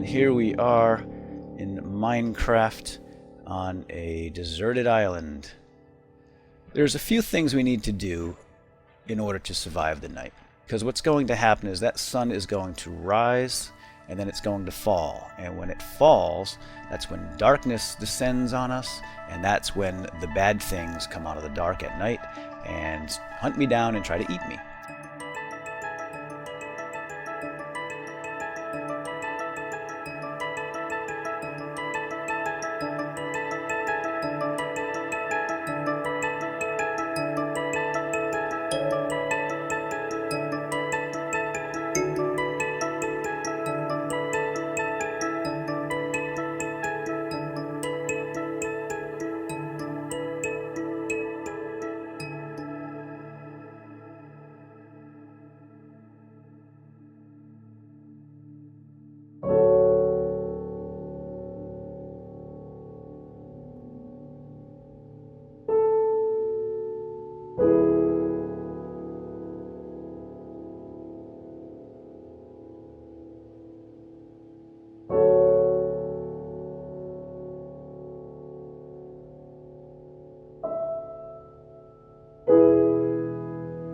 here we are in Minecraft on a deserted island. There's a few things we need to do in order to survive the night. Because what's going to happen is that sun is going to rise and then it's going to fall. And when it falls, that's when darkness descends on us, and that's when the bad things come out of the dark at night and hunt me down and try to eat me.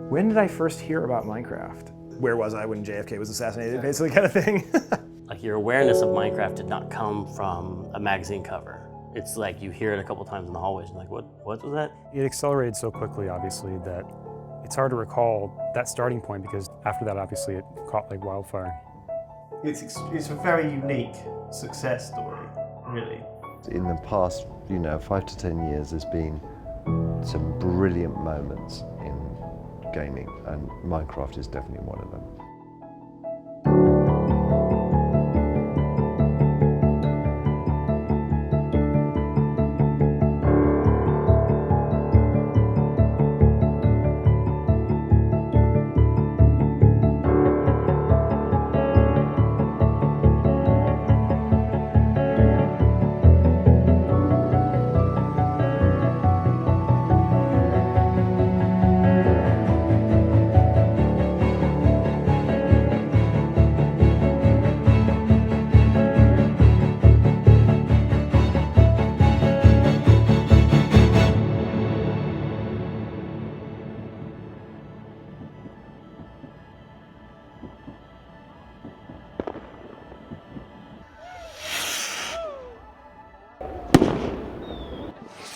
When did I first hear about Minecraft? Where was I when JFK was assassinated, basically, kind of thing? Like, your awareness of Minecraft did not come from a magazine cover. It's like you hear it a couple times in the hallways and like, what was that? It accelerated so quickly, obviously, that it's hard to recall that starting point, because after that, obviously, it caught like wildfire. It's a very unique success story, really. In the past, 5 to 10 years, there's been some brilliant moments in gaming, and Minecraft is definitely one of them.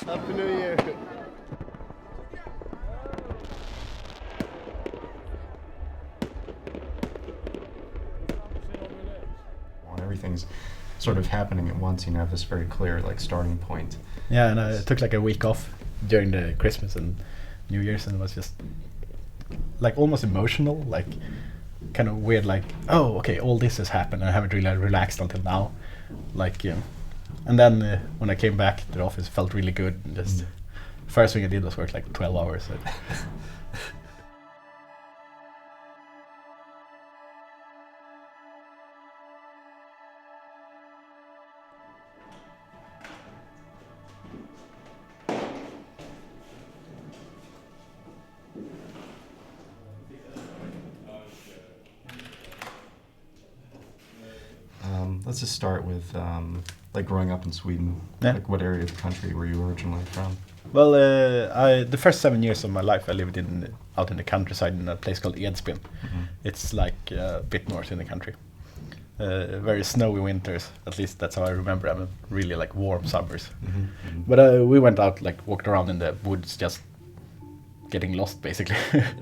Happy New Year! Everything's sort of happening at once. You have this very clear starting point. Yeah, and I took like a week off during the Christmas and New Year's, and it was just like almost emotional, like kind of weird, like, oh, okay, all this has happened. I haven't really relaxed until now, and then when I came back to the office, it felt really good. And just first thing I did was work like 12 hours. Let's just start with growing up in Sweden. Yeah. Like, what area of the country were you originally from? Well, the first 7 years of my life I lived out in the countryside in a place called Edsbyn. Mm-hmm. It's like a bit north in the country. Very snowy winters, at least that's how I remember them. Really like warm summers. Mm-hmm. Mm-hmm. But we went out, like walked around in the woods, just getting lost basically. Yeah.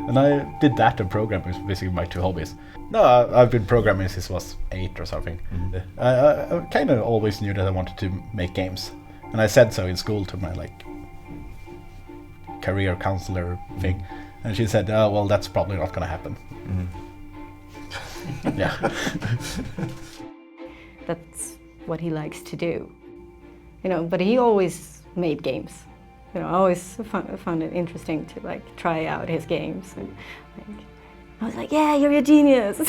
And I did that and programming was basically my two hobbies. No, I've been programming since I was 8 or something. Mm-hmm. I kind of always knew that I wanted to make games, and I said so in school to my career counselor thing, and she said, "Oh well, that's probably not going to happen." Mm-hmm. Yeah. That's what he likes to do. You know, but he always made games. You know, I always found it interesting to like try out his games, and like, I was like, yeah, you're a genius.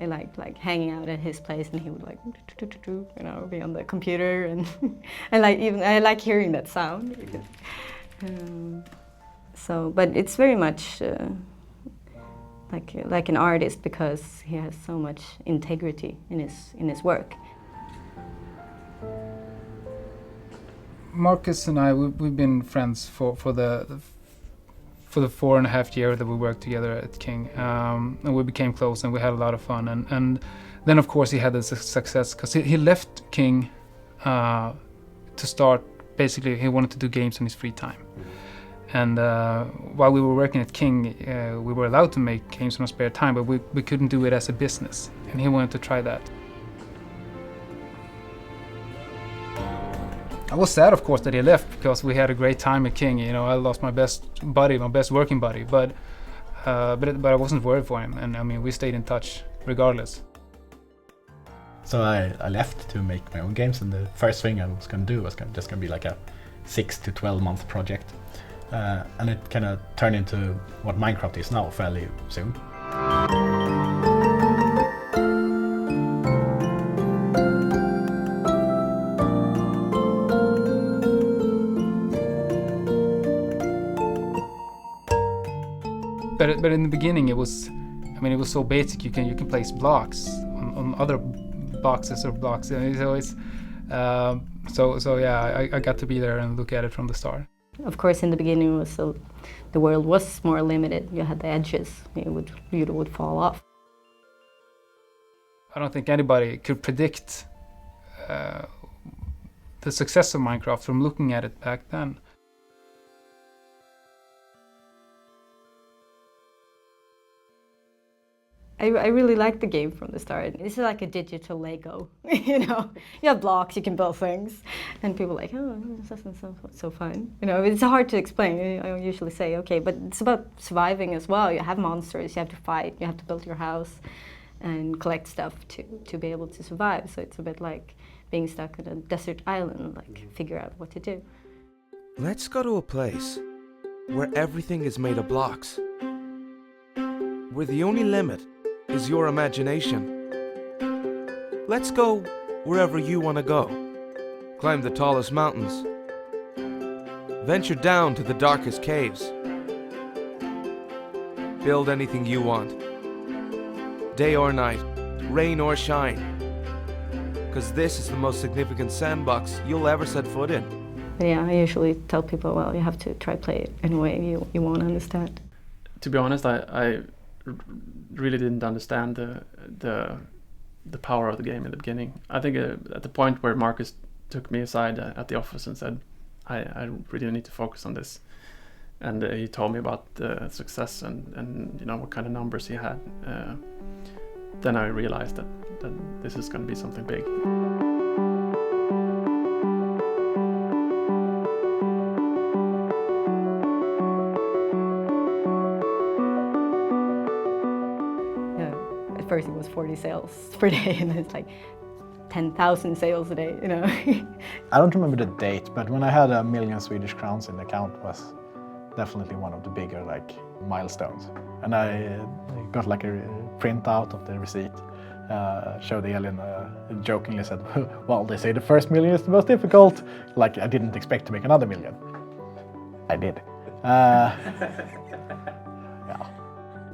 I liked like hanging out at his place, and he would like, you know, be on the computer, and I like hearing that sound. So, but it's very much like an artist, because he has so much integrity in his work. Marcus and I, we've been friends for the 4.5 years that we worked together at King, and we became close, and we had a lot of fun. And then of course he had the success, because he left King to start. Basically, he wanted to do games in his free time. And while we were working at King, we were allowed to make games in our spare time, but we couldn't do it as a business. And he wanted to try that. I was sad, of course, that he left, because we had a great time at King. You know, I lost my best buddy, my best working buddy, but I wasn't worried for him, and I mean, we stayed in touch regardless. So I left to make my own games, and the first thing I was going to do was just going to be like a 6 to 12 month project, and it kind of turned into what Minecraft is now fairly soon. But in the beginning, it was so basic. You can place blocks on other boxes or blocks. So it's so yeah. I got to be there and look at it from the start. Of course, in the beginning, the world was more limited. You had the edges. You would fall off. I don't think anybody could predict the success of Minecraft from looking at it back then. I really liked the game from the start. This is like a digital Lego, you know. You have blocks, you can build things, and people are like, oh, this doesn't sound so fun. You know, it's hard to explain. I usually say, okay, but it's about surviving as well. You have monsters, you have to fight, you have to build your house and collect stuff to be able to survive. So it's a bit like being stuck on a desert island, like figure out what to do. Let's go to a place where everything is made of blocks, where the only limit is your imagination. Let's go wherever you want to go. Climb the tallest mountains. Venture down to the darkest caves. Build anything you want. Day or night, rain or shine. Because this is the most significant sandbox you'll ever set foot in. But yeah, I usually tell people, well, you have to try play it in a way you won't understand. To be honest, I really didn't understand the power of the game in the beginning. I think at the point where Marcus took me aside at the office and said, I really need to focus on this, and he told me about the success and you know what kind of numbers he had, then I realized that this is going to be something big. First it was 40 sales per day, and it's like 10,000 sales a day, you know. I don't remember the date, but when I had 1 million Swedish crowns in the account was definitely one of the bigger like milestones. And I got like a printout of the receipt, showed Elin, jokingly said, well, they say the first million is the most difficult. Like I didn't expect to make another million. I did. Yeah.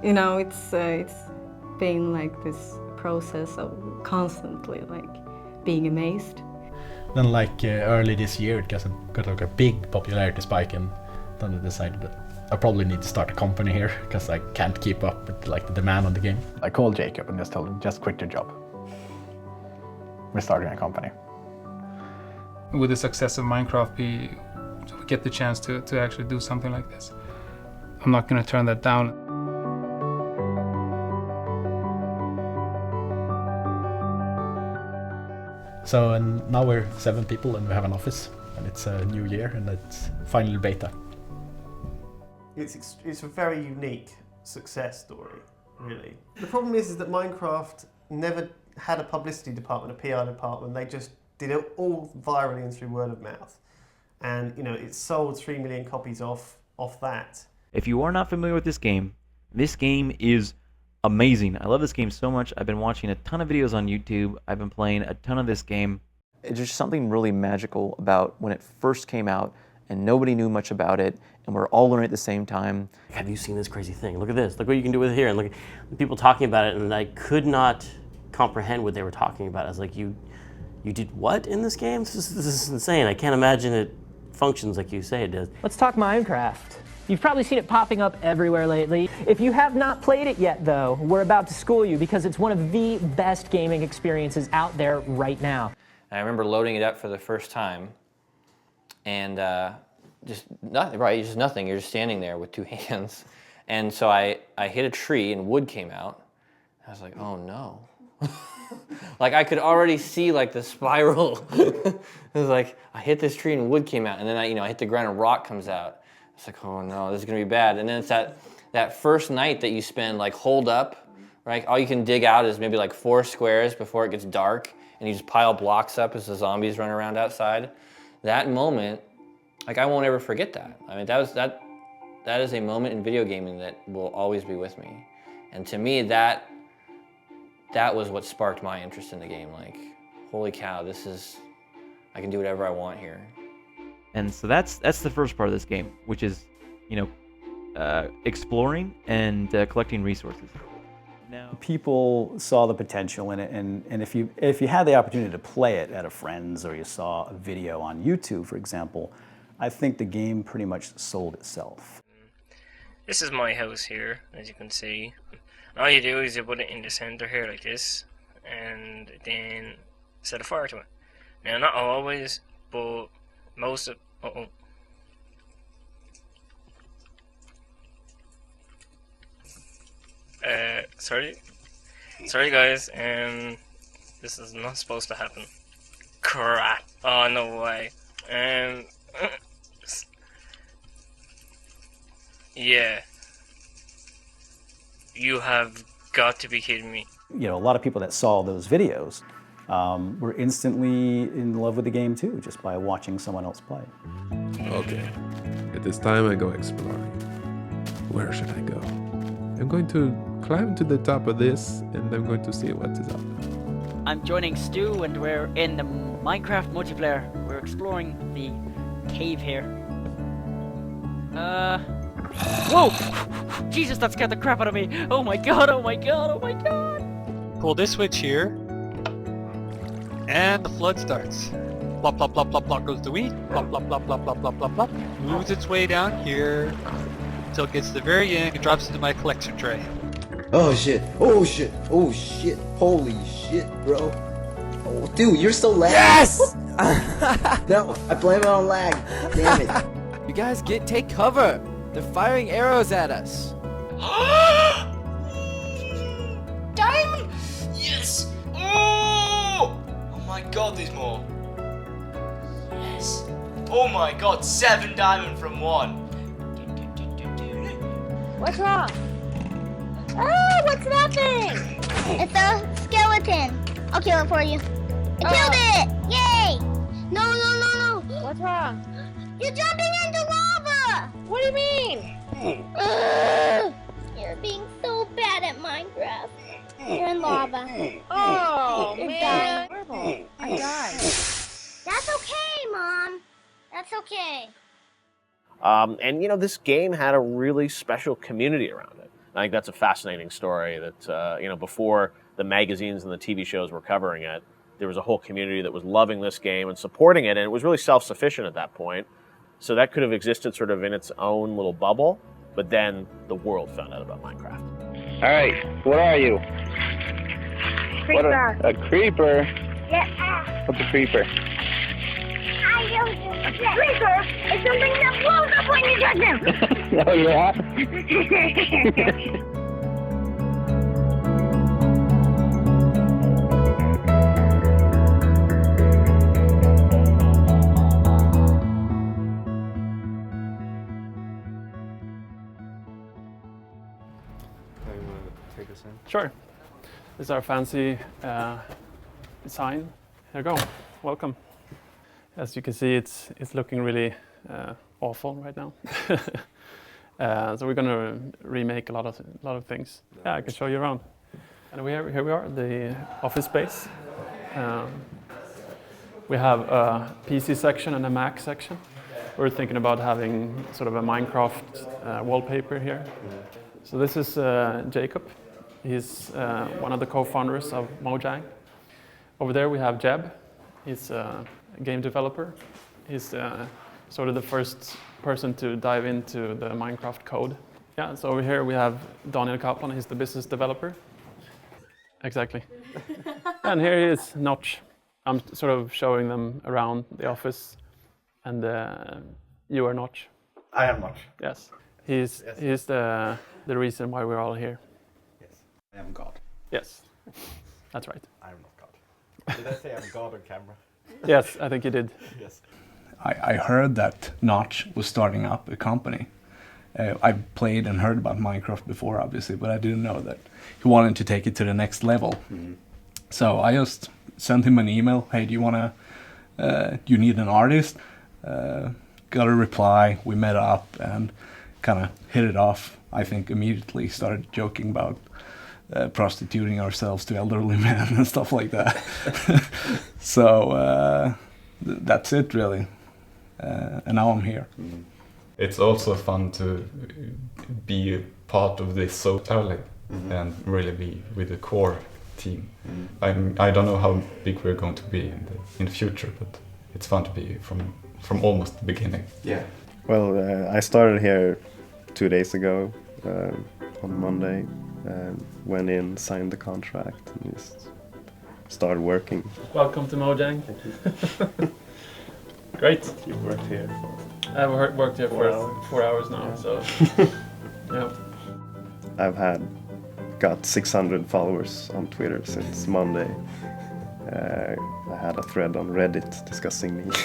You know, it's been like this process of constantly like being amazed. Then like early this year it got like a big popularity spike, and then I decided that I probably need to start a company here because I can't keep up with like the demand on the game. I called Jacob and just told him, just quit your job. We're starting a company. With the success of Minecraft, we get the chance to actually do something like this. I'm not going to turn that down. So and now we're 7 people and we have an office, and it's a new year and it's final beta. It's a very unique success story, really. The problem is that Minecraft never had a publicity department, a PR department. They just did it all virally and through word of mouth. And, you know, it sold 3 million copies off that. If you are not familiar with this game is amazing. I love this game so much. I've been watching a ton of videos on YouTube. I've been playing a ton of this game. It's just something really magical about when it first came out and nobody knew much about it and we're all learning at the same time. Have you seen this crazy thing? Look at this. Look what you can do with it here. And look at people talking about it, and I could not comprehend what they were talking about. I was like, you did what in this game? This is insane. I can't imagine it functions like you say it does. Let's talk Minecraft. You've probably seen it popping up everywhere lately. If you have not played it yet, though, we're about to school you because it's one of the best gaming experiences out there right now. And I remember loading it up for the first time, and just nothing, right? Just nothing. You're just standing there with 2 hands. And so I hit a tree and wood came out. I was like, oh no. Like I could already see like the spiral. It was like I hit this tree and wood came out, and then I hit the ground and rock comes out. It's like, oh no, this is gonna be bad. And then it's that first night that you spend like holed up, right? All you can dig out is maybe like 4 squares before it gets dark, and you just pile blocks up as the zombies run around outside. That moment, like I won't ever forget that. I mean, that is a moment in video gaming that will always be with me. And to me, that was what sparked my interest in the game. Like, holy cow, I can do whatever I want here. And so that's the first part of this game, which is, exploring and collecting resources. Now, people saw the potential in it, and if you had the opportunity to play it at a friend's, or you saw a video on YouTube, for example, I think the game pretty much sold itself. This is my house here, as you can see. All you do is you put it in the center here like this, and then set a fire to it. Now, not always, but most of... Sorry guys, this is not supposed to happen. Crap. Oh, no way. Yeah. You have got to be kidding me. You know, a lot of people that saw those videos were instantly in love with the game too, just by watching someone else play. Okay, it is time I go exploring. Where should I go? I'm going to climb to the top of this, and I'm going to see what is up. I'm joining Stu, and we're in the Minecraft multiplayer. We're exploring the cave here. Whoa! Jesus, that scared the crap out of me! Oh my god, oh my god, oh my god! Pull this switch here, and the flood starts. Plop, plop, plop, plop, plop goes the wheat. Plop, plop, plop, plop, plop, plop, plop, plop. Moves its way down here until it gets to the very end and drops into my collection tray. Oh shit, oh shit, oh shit, holy shit, bro. Oh, dude, you're so lag. Yes! No, I blame it on lag. Damn it. You guys take cover. They're firing arrows at us. Diamond! Yes! Oh! Oh my god, there's more. Yes. Oh my god, 7 diamond from 1. What's wrong? Oh, what's nothing? It's a skeleton. I'll kill it for you. I killed it! Yay! No, no, no, no. What's wrong? You're jumping into lava! What do you mean? You're being so bad at Minecraft. You're in lava. Oh, You're man. dying. I died. That's okay, Mom. That's okay. And you know, this game had a really special community around it. I think that's a fascinating story that, you know, before the magazines and the TV shows were covering it, there was a whole community that was loving this game and supporting it, and it was really self-sufficient at that point. So that could have existed sort of in its own little bubble, but then the world found out about Minecraft. All right, what are you? Creeper. A creeper? Yeah. What's a creeper? I don't know. A creeper is something that blows up when you touch them. Oh, yeah? Sure. This is our fancy sign. Here you go. Welcome. As you can see, it's looking really awful right now. So we're gonna remake a lot of things. Yeah, I can show you around. And here we are, the office space. We have a PC section and a Mac section. We're thinking about having sort of a Minecraft wallpaper here. So this is Jacob. He's one of the co-founders of Mojang. Over there we have Jeb. He's a game developer. He's sort of the first person to dive into the Minecraft code. Yeah, so over here we have Daniel Kaplan. He's the business developer. Exactly. And here he is, Notch. I'm sort of showing them around the office. And you are Notch. I am Notch. Yes. He's the reason why we're all here. Yes. I am God. Yes. That's right. I am not God. Did I say I'm God on camera? Yes, I think you did. Yes. I heard that Notch was starting up a company. I played and heard about Minecraft before, obviously, but I didn't know that he wanted to take it to the next level. Mm-hmm. So I just sent him an email. Hey, do you need an artist? Got a reply. We met up and kind of hit it off. I think immediately started joking about prostituting ourselves to elderly men and stuff like that. So that's it, really. And now I'm here. Mm-hmm. It's also fun to be a part of this so early and really be with the core team. I don't know how big we're going to be in the future, but it's fun to be from almost the beginning. Yeah. Well, I started here 2 days ago on Monday. Went in, signed the contract, and just started working. Welcome to Mojang. Great. You've worked here I've worked here for 4 hours now, so yeah. I've got 600 followers on Twitter since Monday. I had a thread on Reddit discussing me.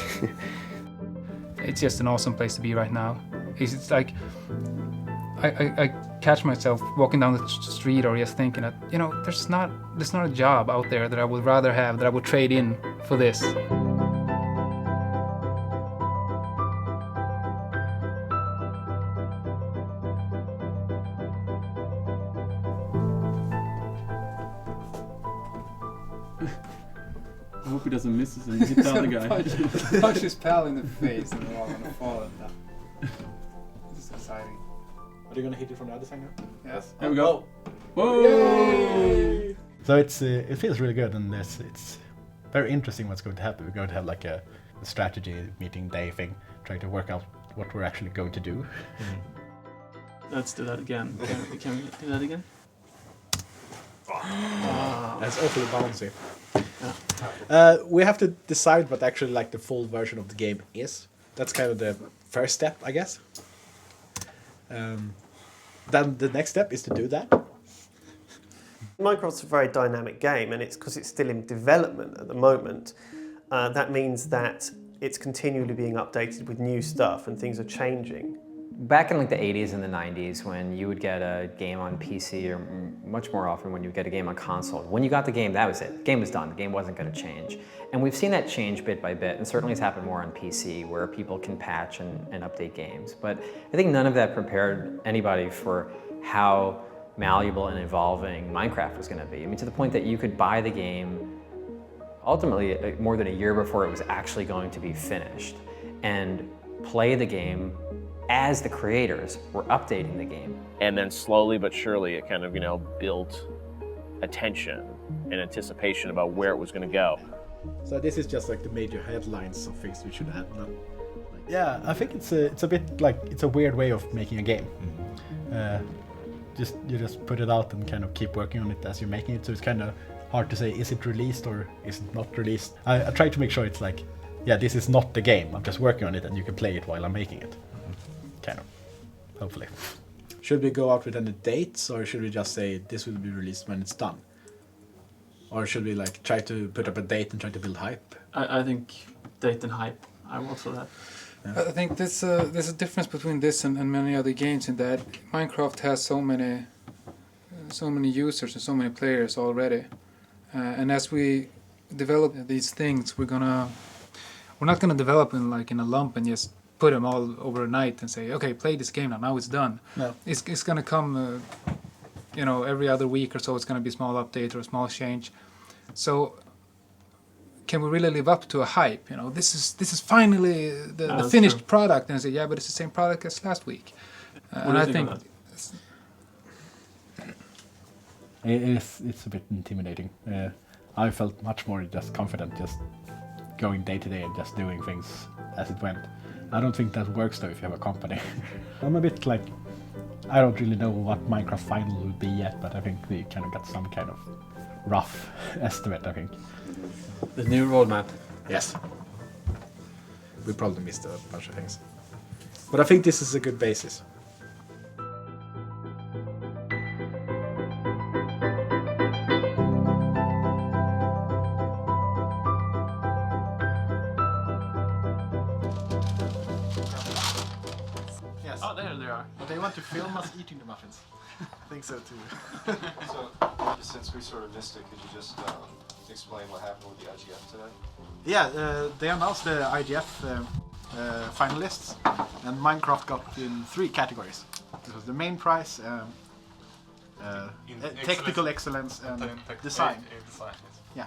It's just an awesome place to be right now. It's like I catch myself walking down the street or just thinking that, you know, there's not a job out there that I would rather have, that I would trade in for this. I hope he doesn't miss us and hit the other guy. Punch his pal in the face and they're all gonna fall at that. This is exciting. Are you gonna hit it from the other side now? Yes. Here we go. Whoa! Yay! So it feels really good, and it's very interesting what's going to happen. We're going to have like a strategy meeting day thing, trying to work out what we're actually going to do. Let's do that again. Can we do that again? That's awfully bouncy. Yeah. We have to decide what actually like the full version of the game is. That's kind of the first step, I guess. Then the next step is to do that. Minecraft's a very dynamic game, and it's because it's still in development at the moment. That means that it's continually being updated with new stuff, and things are changing. Back in like the 80s and the 90s, when you would get a game on PC, or much more often when you would get a game on console, when you got the game, that was it. The game was done. The game wasn't going to change. And we've seen that change bit by bit, and certainly it's happened more on PC, where people can patch and update games. But I think none of that prepared anybody for how malleable and evolving Minecraft was going to be. I mean, to the point that you could buy the game ultimately more than a year before it was actually going to be finished, and play the game as the creators were updating the game. And then slowly but surely it kind of, built attention and anticipation about where it was going to go. So this is just like the major headlines of things we should have now. Yeah, I think it's a bit like, it's a weird way of making a game. You just put it out and kind of keep working on it as you're making it, so it's kind of hard to say, is it released or is it not released? I try to make sure it's like, yeah, this is not the game, I'm just working on it and you can play it while I'm making it. Kind of, hopefully. Should we go out with any dates, or should we just say this will be released when it's done? Or should we like try to put up a date and try to build hype? I think date and hype. I'm also that. Yeah. I think there's a difference between this and many other games in that Minecraft has so many so many users and so many players already. And as we develop these things, we're not gonna develop in a lump and just put them all overnight and say, okay, play this game now. Now it's done. No. It's gonna come, every other week or so. It's gonna be a small update or a small change. So, can we really live up to a hype? This is finally the finished product, and I say, yeah, but it's the same product as last week. And I think it's a bit intimidating. I felt much more just confident, just going day to day and just doing things as it went. I don't think that works though if you have a company. I'm a bit like, I don't really know what Minecraft Final will be yet, but I think we kind of got some kind of rough estimate, I think. The new roadmap. Yes. We probably missed a bunch of things. But I think this is a good basis. Yes. Oh, there they are. But they want to film us eating the muffins. I think so too. So, since we sort of missed it, could you just explain what happened with the IGF today? Yeah, they announced the IGF finalists, and Minecraft got in 3 categories. This was the main prize, technical excellence, and design. Design, yes. Yeah.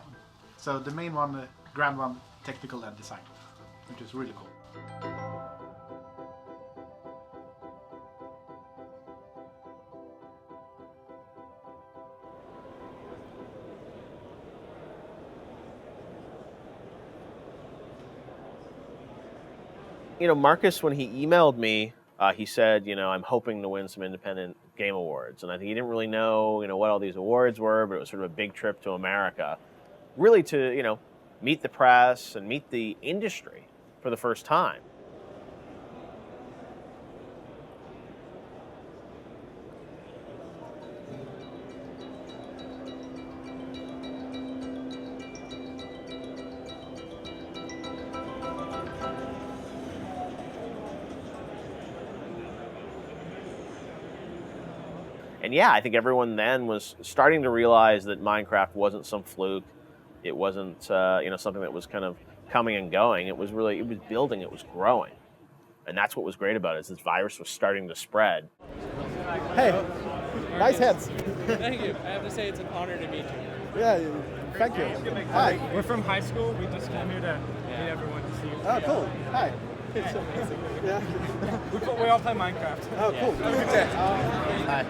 So the main one, the grand one, technical and design, which is really cool. Marcus, when he emailed me, he said, I'm hoping to win some independent game awards. And I think he didn't really know, what all these awards were, but it was sort of a big trip to America, really to, meet the press and meet the industry for the first time. And yeah, I think everyone then was starting to realize that Minecraft wasn't some fluke. It wasn't, something that was kind of coming and going. It was building, it was growing. And that's what was great about it, is this virus was starting to spread. Hey, nice heads. Thank you. I have to say it's an honor to meet you. Yeah, thank you. Hi. We're from high school. We just came here to meet everyone to see you. Oh, cool. Hi. It's amazing. Yeah. We all play Minecraft. Oh, cool. Hi.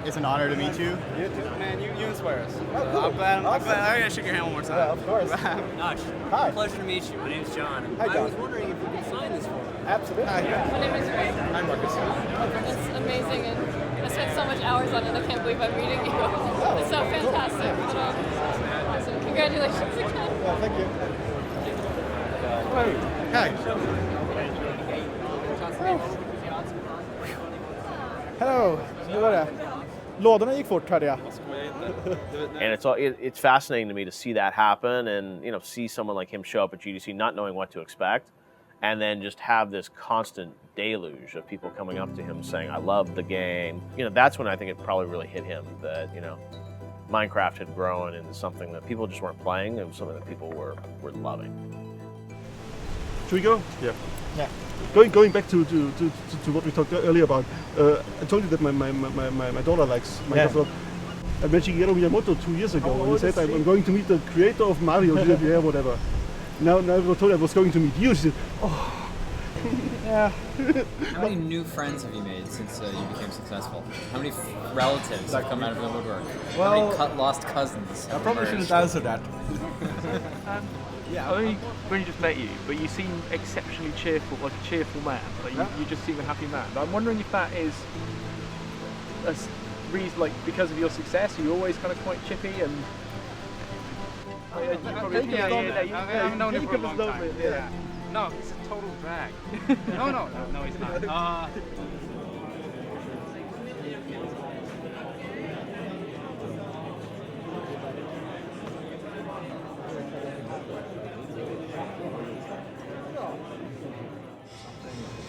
It's an honor to meet you. You too. Man, you inspire us. Oh, cool. I'm glad. Awesome. I gotta shake your hand one more time. Yeah, of course. Nosh. Hi. Pleasure to meet you. My name's John. Hi, John. I was wondering if you could sign this for me. Absolutely. Hi. My name is Ray. Hi, Marcus. It's amazing, and I spent so much hours on it. I can't believe I'm meeting you. It's so fantastic. But, awesome. Congratulations again. Well, thank you. Hello. Hur var det? Lådorna gick fort, hörde jag. And it's fascinating to me to see that happen and, see someone like him show up at GDC not knowing what to expect, and then just have this constant deluge of people coming up to him saying, I love the game. That's when I think it probably really hit him that, Minecraft had grown into something that people just weren't playing. It was something that people were loving. Should we go? Yeah. Going back to what we talked earlier about, I told you that my daughter likes Minecraft. I met Shigeru Miyamoto 2 years ago, and he said, I'm going to meet the creator of Mario, yeah, whatever. Now I told her I was going to meet you. She said, oh. Yeah. How many new friends have you made since you became successful? How many relatives have come out of the woodwork? How many lost cousins? I probably shouldn't answer that. Yeah, I only when you just met you, but you seem exceptionally cheerful, like a cheerful man. Like you just seem a happy man. But I'm wondering if that is a reason, like because of your success. Are you always kind of quite chippy and? I've known him for a long time. Yeah. No, he's a total drag. No, he's not.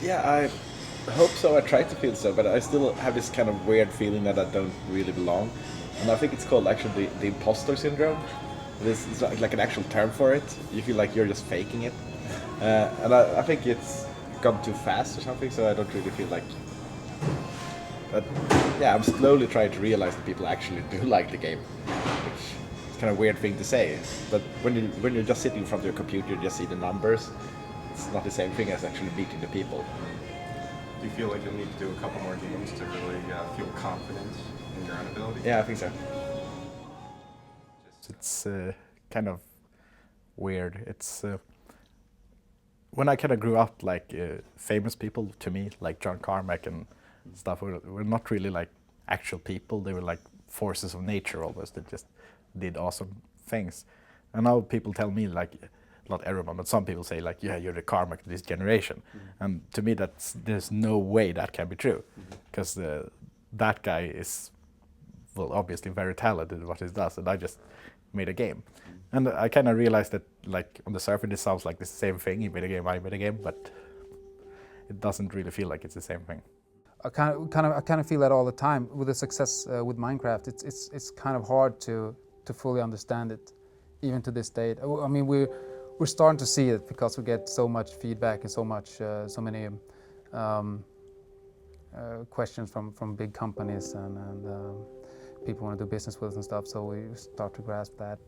Yeah, hope so. I try to feel so, but I still have this kind of weird feeling that I don't really belong. And I think it's called actually the imposter syndrome. This is like an actual term for it. You feel like you're just faking it. And I think it's gone too fast or something, so I don't really feel like... But yeah, I'm slowly trying to realize that people actually do like the game, which is kind of a weird thing to say. But when you're just sitting in front of your computer, you just see the numbers. It's not the same thing as actually meeting the people. Do you feel like you'll need to do a couple more games to really feel confident in your own ability? Yeah, I think so. It's kind of weird. It's when I kind of grew up, like famous people to me, like John Carmack and stuff, were not really like actual people. They were like forces of nature almost that just did awesome things. And now people tell me, like, not everyone, but some people say, like, yeah, you're the Carmack of this generation. And to me, there's no way that can be true, because that guy is, well, obviously very talented at what he does, and I just made a game. And I kind of realized that, like, on the surface it sounds like the same thing. He made a game, I made a game, but it doesn't really feel like it's the same thing. I kind of feel that all the time with the success with Minecraft. It's kind of hard to fully understand it, even to this date. I mean, we're starting to see it because we get so much feedback and so many questions from big companies and people want to do business with us and stuff. So we start to grasp that.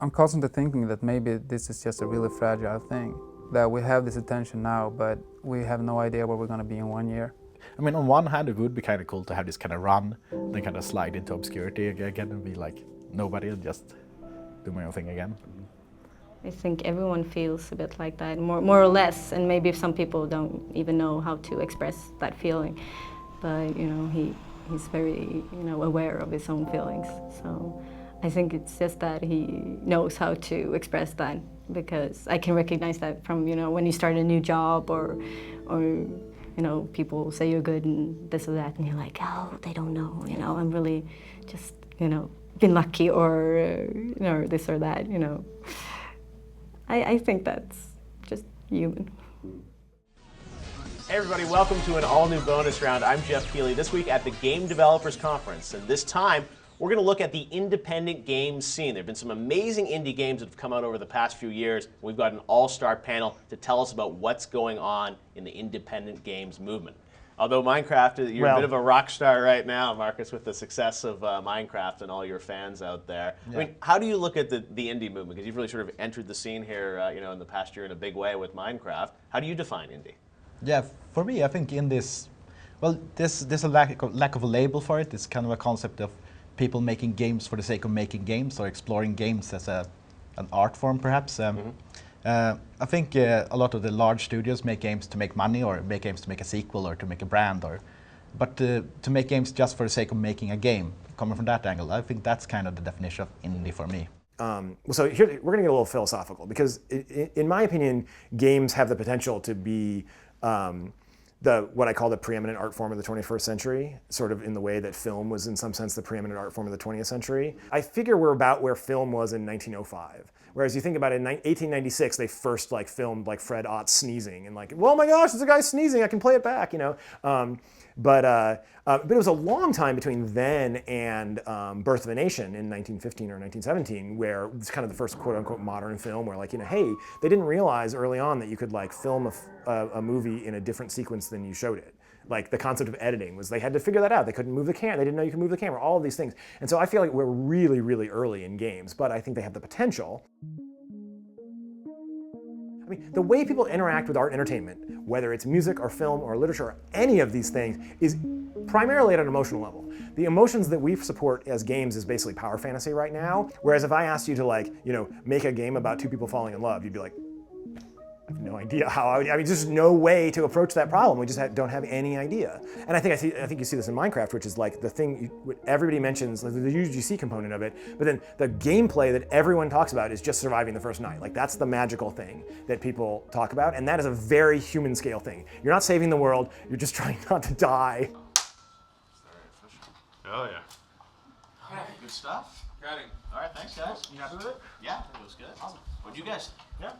I'm constantly thinking that maybe this is just a really fragile thing. That we have this attention now, but we have no idea where we're going to be in 1 year. I mean, on one hand, it would be kind of cool to have this kind of run, then kind of slide into obscurity again and be like nobody and just do my own thing again. I think everyone feels a bit like that, more or less, and maybe some people don't even know how to express that feeling. But you know, he's very aware of his own feelings. So I think it's just that he knows how to express that, because I can recognize that from when you start a new job or people say you're good and this or that, and you're like, oh, they don't know, I'm really just been lucky or this or that, I think that's just human. Hey everybody, welcome to an all-new bonus round. I'm Jeff Keighley. This week at the Game Developers Conference, and this time we're going to look at the independent game scene. There have been some amazing indie games that have come out over the past few years. We've got an all-star panel to tell us about what's going on in the independent games movement. Although Minecraft, you're a bit of a rock star right now, Marcus, with the success of Minecraft and all your fans out there. Yeah. I mean, how do you look at the indie movement? Because you've really sort of entered the scene here, in the past year in a big way with Minecraft. How do you define indie? Yeah, for me, I think indie is, well, there's a lack of a label for it. It's kind of a concept of people making games for the sake of making games, or exploring games as an art form, perhaps. I think a lot of the large studios make games to make money, or make games to make a sequel, or to make a brand, but to make games just for the sake of making a game, coming from that angle, I think that's kind of the definition of indie for me. So here, we're going to get a little philosophical, because in my opinion, games have the potential to be what I call the preeminent art form of the 21st century, sort of in the way that film was in some sense the preeminent art form of the 20th century. I figure we're about where film was in 1905. Whereas you think about it, in 1896, they first filmed Fred Ott sneezing and oh my gosh, there's a guy sneezing, I can play it back, But it was a long time between then and Birth of a Nation in 1915 or 1917, where it's kind of the first quote-unquote modern film where hey, they didn't realize early on that you could film a movie in a different sequence than you showed it. The concept of editing was they had to figure that out. They couldn't move the camera. They didn't know you could move the camera, all of these things. And so I feel like we're really, really early in games, but I think they have the potential. I mean, the way people interact with art and entertainment, whether it's music or film or literature or any of these things, is primarily at an emotional level. The emotions that we support as games is basically power fantasy right now, whereas if I asked you to make a game about two people falling in love, you'd be like, I have no idea how. There's just no way to approach that problem. We just don't have any idea. And I think you see this in Minecraft, which is the thing everybody mentions, the UGC component of it. But then the gameplay that everyone talks about is just surviving the first night. That's the magical thing that people talk about, and that is a very human scale thing. You're not saving the world. You're just trying not to die. Oh yeah. All right, good stuff. Got it. All right, thanks guys. You happy with it? Yeah, it was good. Awesome. What'd you guys think? Yeah.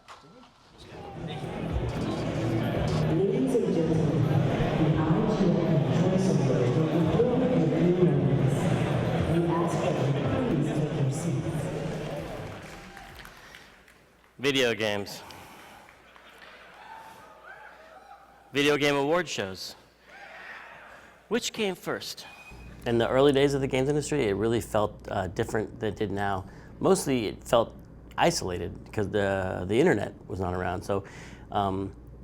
Ladies and gentlemen, video games. Video game award shows. Which came first? In the early days of the games industry, it really felt different than it did now. Mostly it felt isolated because the internet was not around. So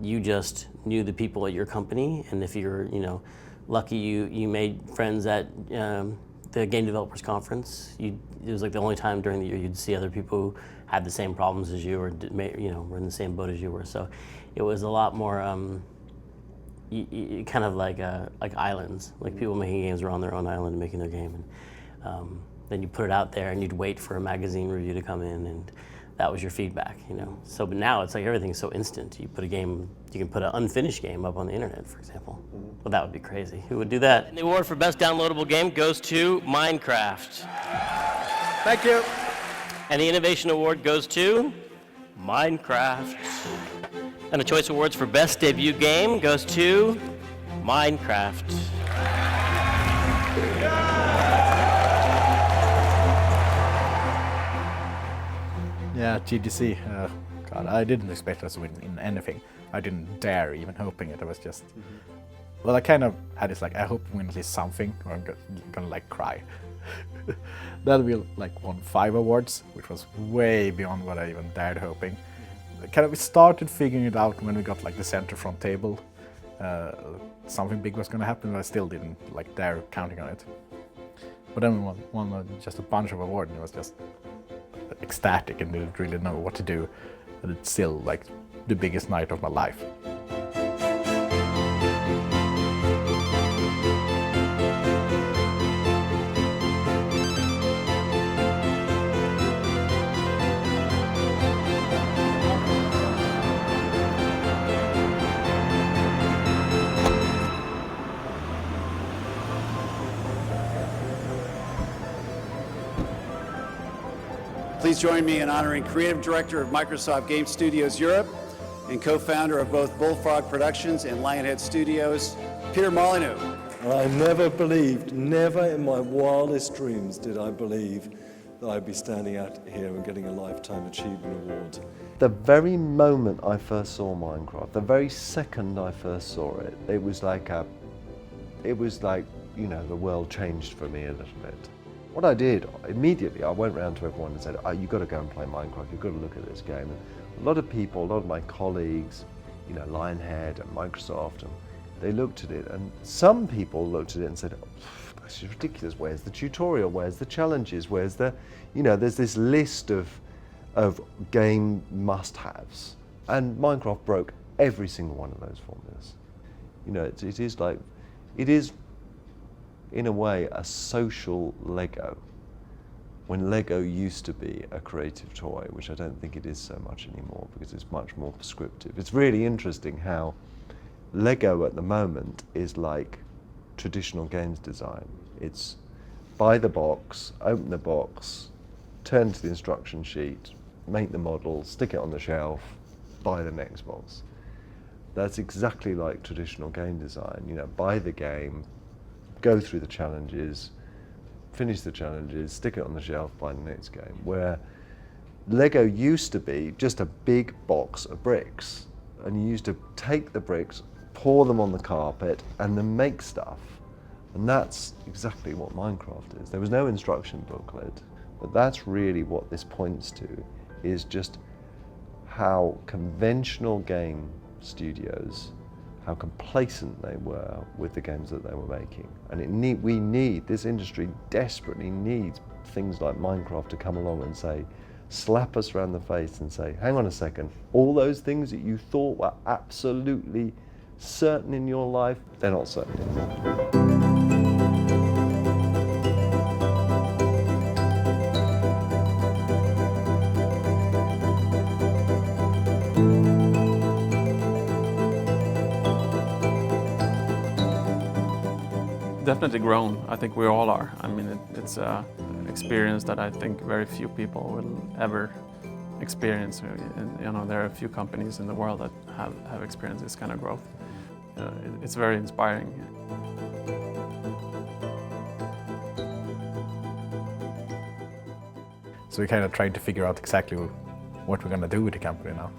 you just knew the people at your company, and if you're lucky, you made friends at the Game Developers Conference. It was like the only time during the year you'd see other people who had the same problems as you, or were in the same boat as you were. So it was a lot more kind of like islands, like people making games were on their own island making their game, and then you put it out there and you'd wait for a magazine review to come in, and that was your feedback, So, but now it's like everything's so instant. You can put an unfinished game up on the internet, for example. Well, that would be crazy. Who would do that? And the award for best downloadable game goes to Minecraft. Thank you. And the innovation award goes to Minecraft. And the choice awards for best debut game goes to Minecraft. Yeah, GDC. God, I didn't expect us to win in anything. I didn't dare even hoping it. I was just, well, I kind of had this I hope we win at least something, or I'm gonna cry. Then we won 5 awards, which was way beyond what I even dared hoping. We started figuring it out when we got the center front table. Something big was gonna happen, but I still didn't dare counting on it. But then we won just a bunch of awards, and it was just ecstatic and didn't really know what to do. And it's still the biggest night of my life. Please join me in honoring Creative Director of Microsoft Game Studios Europe and co-founder of both Bullfrog Productions and Lionhead Studios, Peter Molyneux. I never believed, never in my wildest dreams did I believe that I'd be standing out here and getting a Lifetime Achievement Award. The very moment I first saw Minecraft, the very second I first saw it, it was like, the world changed for me a little bit. What I did, immediately I went round to everyone and said, you've got to go and play Minecraft, you've got to look at this game. And a lot of people, a lot of my colleagues, Lionhead and Microsoft, and they looked at it, and some people looked at it and said, this is ridiculous, where's the tutorial, where's the challenges, where's the, there's this list of game must-haves. And Minecraft broke every single one of those formulas. It is in a way a social Lego, when Lego used to be a creative toy, which I don't think it is so much anymore because it's much more prescriptive. It's really interesting how Lego at the moment is like traditional games design. It's buy the box, open the box, turn to the instruction sheet, make the model, stick it on the shelf, buy the next box. That's exactly like traditional game design. Buy the game, go through the challenges, finish the challenges, stick it on the shelf, buy the next game. Where Lego used to be just a big box of bricks, and you used to take the bricks, pour them on the carpet, and then make stuff. And that's exactly what Minecraft is. There was no instruction booklet, but that's really what this points to, is just how conventional game studios, how complacent they were with the games that they were making. And this industry desperately needs things like Minecraft to come along and say, slap us around the face and say, hang on a second, all those things that you thought were absolutely certain in your life, they're not certain anymore. Definitely grown. I think we all are. I mean, it's an experience that I think very few people will ever experience. And, there are a few companies in the world that have experienced this kind of growth. It's very inspiring. So we kind of tried to figure out exactly what we're gonna do with the company now.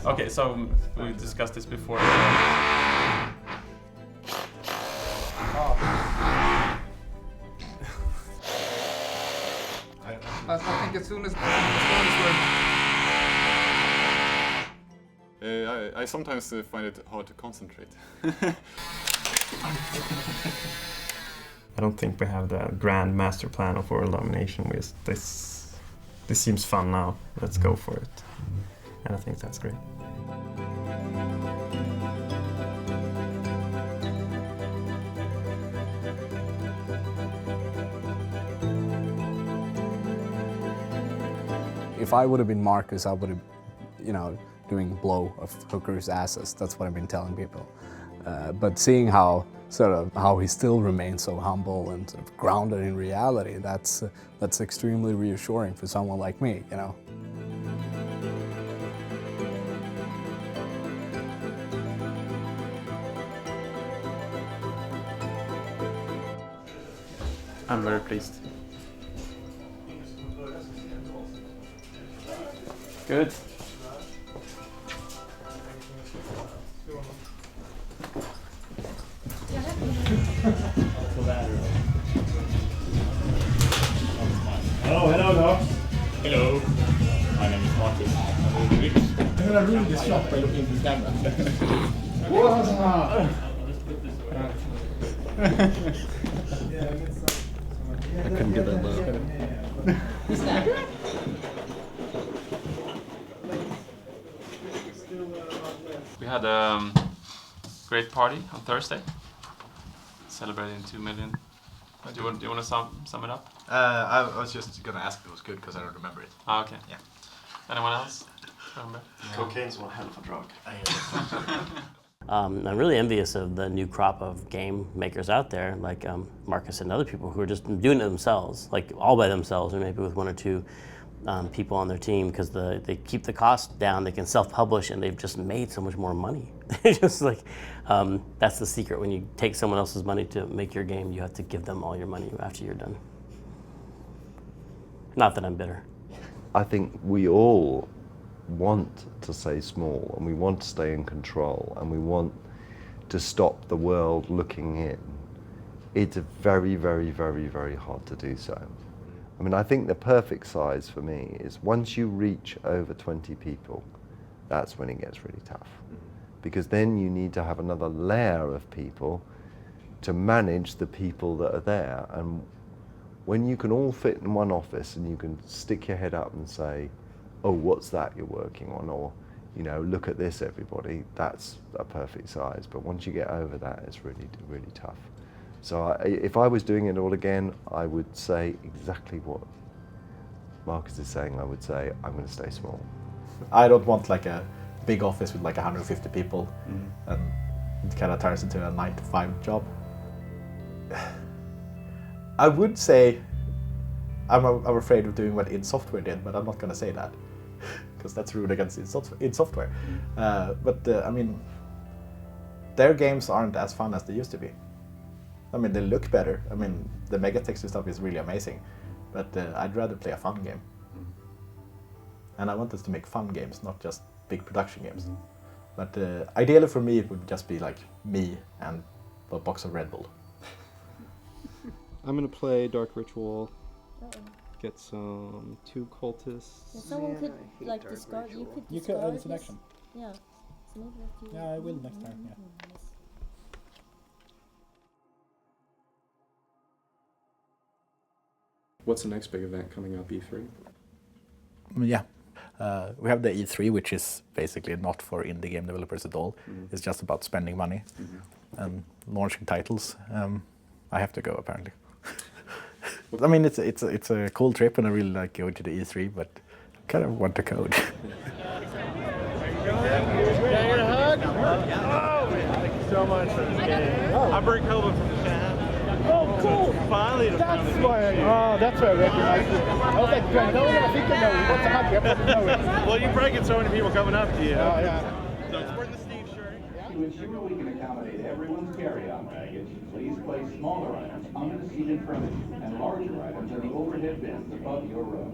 Okay, so we discussed this before. I think as soon as I sometimes find it hard to concentrate. I don't think we have the grand master plan of World Domination. This seems fun now. Let's go for it. And I think that's great. If I would have been Marcus, I would have, doing blow of hookers' asses. That's what I've been telling people. But seeing how he still remains so humble and sort of grounded in reality, that's extremely reassuring for someone like me, I'm very pleased. Good. Hello, Doc. Hello. My name is Marcus. I'm really rich. I'm gonna ruin this shot by looking into the camera. I couldn't get that low. We had a great party on Thursday, celebrating 2 million. Do you want to sum it up? I was just gonna ask if it was good because I don't remember it. Ah, okay. Yeah. Anyone else remember? Cocaine's one hell of a drug. I'm really envious of the new crop of game makers out there, like Marcus and other people who are just doing it themselves, like all by themselves, or maybe with one or two people on their team, because they keep the cost down, they can self-publish, and they've just made so much more money. Just like, that's the secret. When you take someone else's money to make your game, you have to give them all your money after you're done. Not that I'm bitter. I think we all want to stay small, and we want to stay in control, and we want to stop the world looking in. It's very, very, very, very hard to do so. I mean, I think the perfect size for me is once you reach over 20 people, that's when it gets really tough. Because then you need to have another layer of people to manage the people that are there. And when you can all fit in one office and you can stick your head up and say, oh, what's that you're working on? Or, look at this, everybody, that's a perfect size. But once you get over that, it's really, really tough. So if I was doing it all again, I would say exactly what Marcus is saying. I would say, I'm going to stay small. I don't want like a big office with like 150 people and it kind of turns into a 9-to-5 job. I would say I'm afraid of doing what id Software did, but I'm not going to say that because that's rude against id Software. I mean, their games aren't as fun as they used to be. I mean, they look better. I mean, the megatexture stuff is really amazing, but I'd rather play a fun game. And I want us to make fun games, not just big production games. But ideally for me, it would just be like me and a box of Red Bull. I'm gonna play Dark Ritual, get some 2 cultists. Yeah, someone could like discard. You could discard. It's an action. Yeah. So maybe that you. Yeah, I will next time. Yeah. Yes. What's the next big event coming up, E3? Yeah. We have the E3, which is basically not for indie game developers at all. It's just about spending money and launching titles. I have to go apparently. I mean, it's a cool trip, and I really like going to the E3, but I kind of want to code. Can I get a hug? Oh, thank you so much for this game. I'm Brent Coben from the chat. Oh, cool! Finally, that's why. That's why I recognize you. I was like, Brent, no one ever think I know you. What's a hug? I probably know it. Well, you probably get so many people coming up to you. Oh, yeah. So it's wearing the Steve shirt. To ensure we can accommodate everyone's carry-on baggage, please place smaller items under the seat in front of you and larger items in the overhead bins above your row.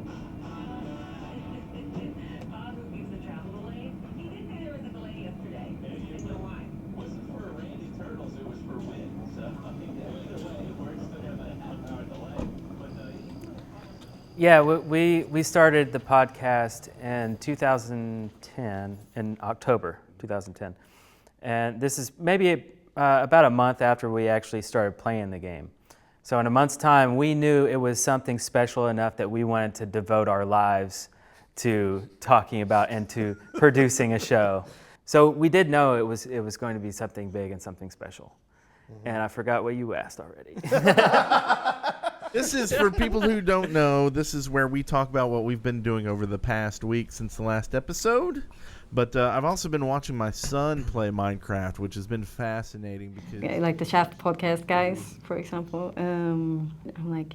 Yeah, we started the podcast in 2010, in October 2010. And this is maybe about a month after we actually started playing the game. So in a month's time, we knew it was something special enough that we wanted to devote our lives to talking about and to producing a show. So we did know it was going to be something big and something special. And I forgot what you asked already. This is, for people who don't know, this is where we talk about what we've been doing over the past week since the last episode. But I've also been watching my son play Minecraft, which has been fascinating because... Yeah, like the Shaft podcast guys, for example. I'm like,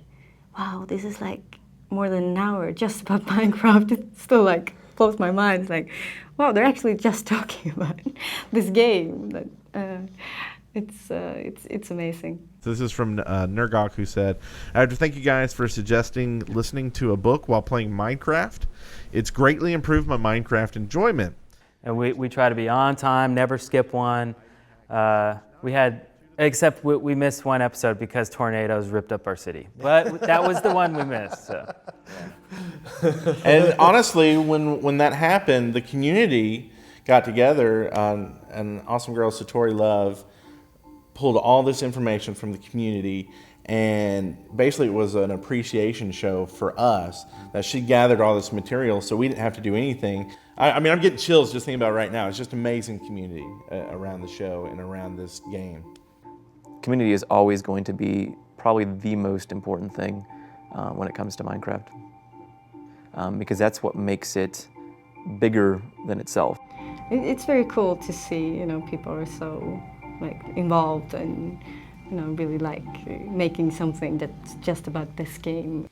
wow, this is like more than an hour just about Minecraft. It still like blows my mind. It's like, wow, they're actually just talking about this game. That, it's amazing. So this is from Nergok, who said, I have to thank you guys for suggesting listening to a book while playing Minecraft. It's greatly improved my Minecraft enjoyment. And we try to be on time, never skip one. Except we missed one episode because tornadoes ripped up our city. But that was the one we missed. So. And honestly, when that happened, the community got together, and awesome girl Satori Love pulled all this information from the community, and basically it was an appreciation show for us that she gathered all this material so we didn't have to do anything. I mean, I'm getting chills just thinking about it right now. It's just amazing community around the show and around this game. Community is always going to be probably the most important thing when it comes to Minecraft, because that's what makes it bigger than itself. It's very cool to see, people are so like involved and, really like making something that's just about this game.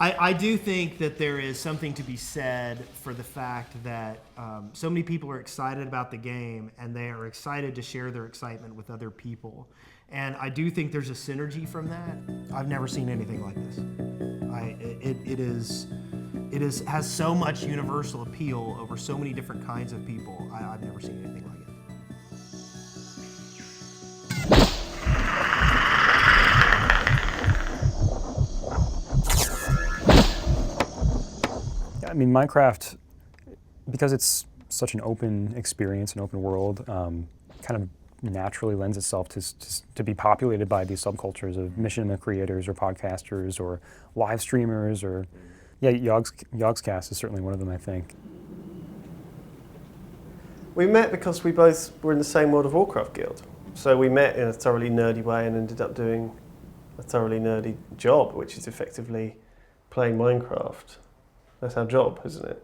I do think that there is something to be said for the fact that so many people are excited about the game and they are excited to share their excitement with other people. And I do think there's a synergy from that. I've never seen anything like this. It has so much universal appeal over so many different kinds of people. I've never seen anything like it. I mean, Minecraft, because it's such an open experience, an open world, kind of naturally lends itself to be populated by these subcultures of machinima creators or podcasters or live streamers or, yeah, Yogscast is certainly one of them, I think. We met because we both were in the same World of Warcraft guild. So we met in a thoroughly nerdy way and ended up doing a thoroughly nerdy job, which is effectively playing Minecraft. That's our job, isn't it?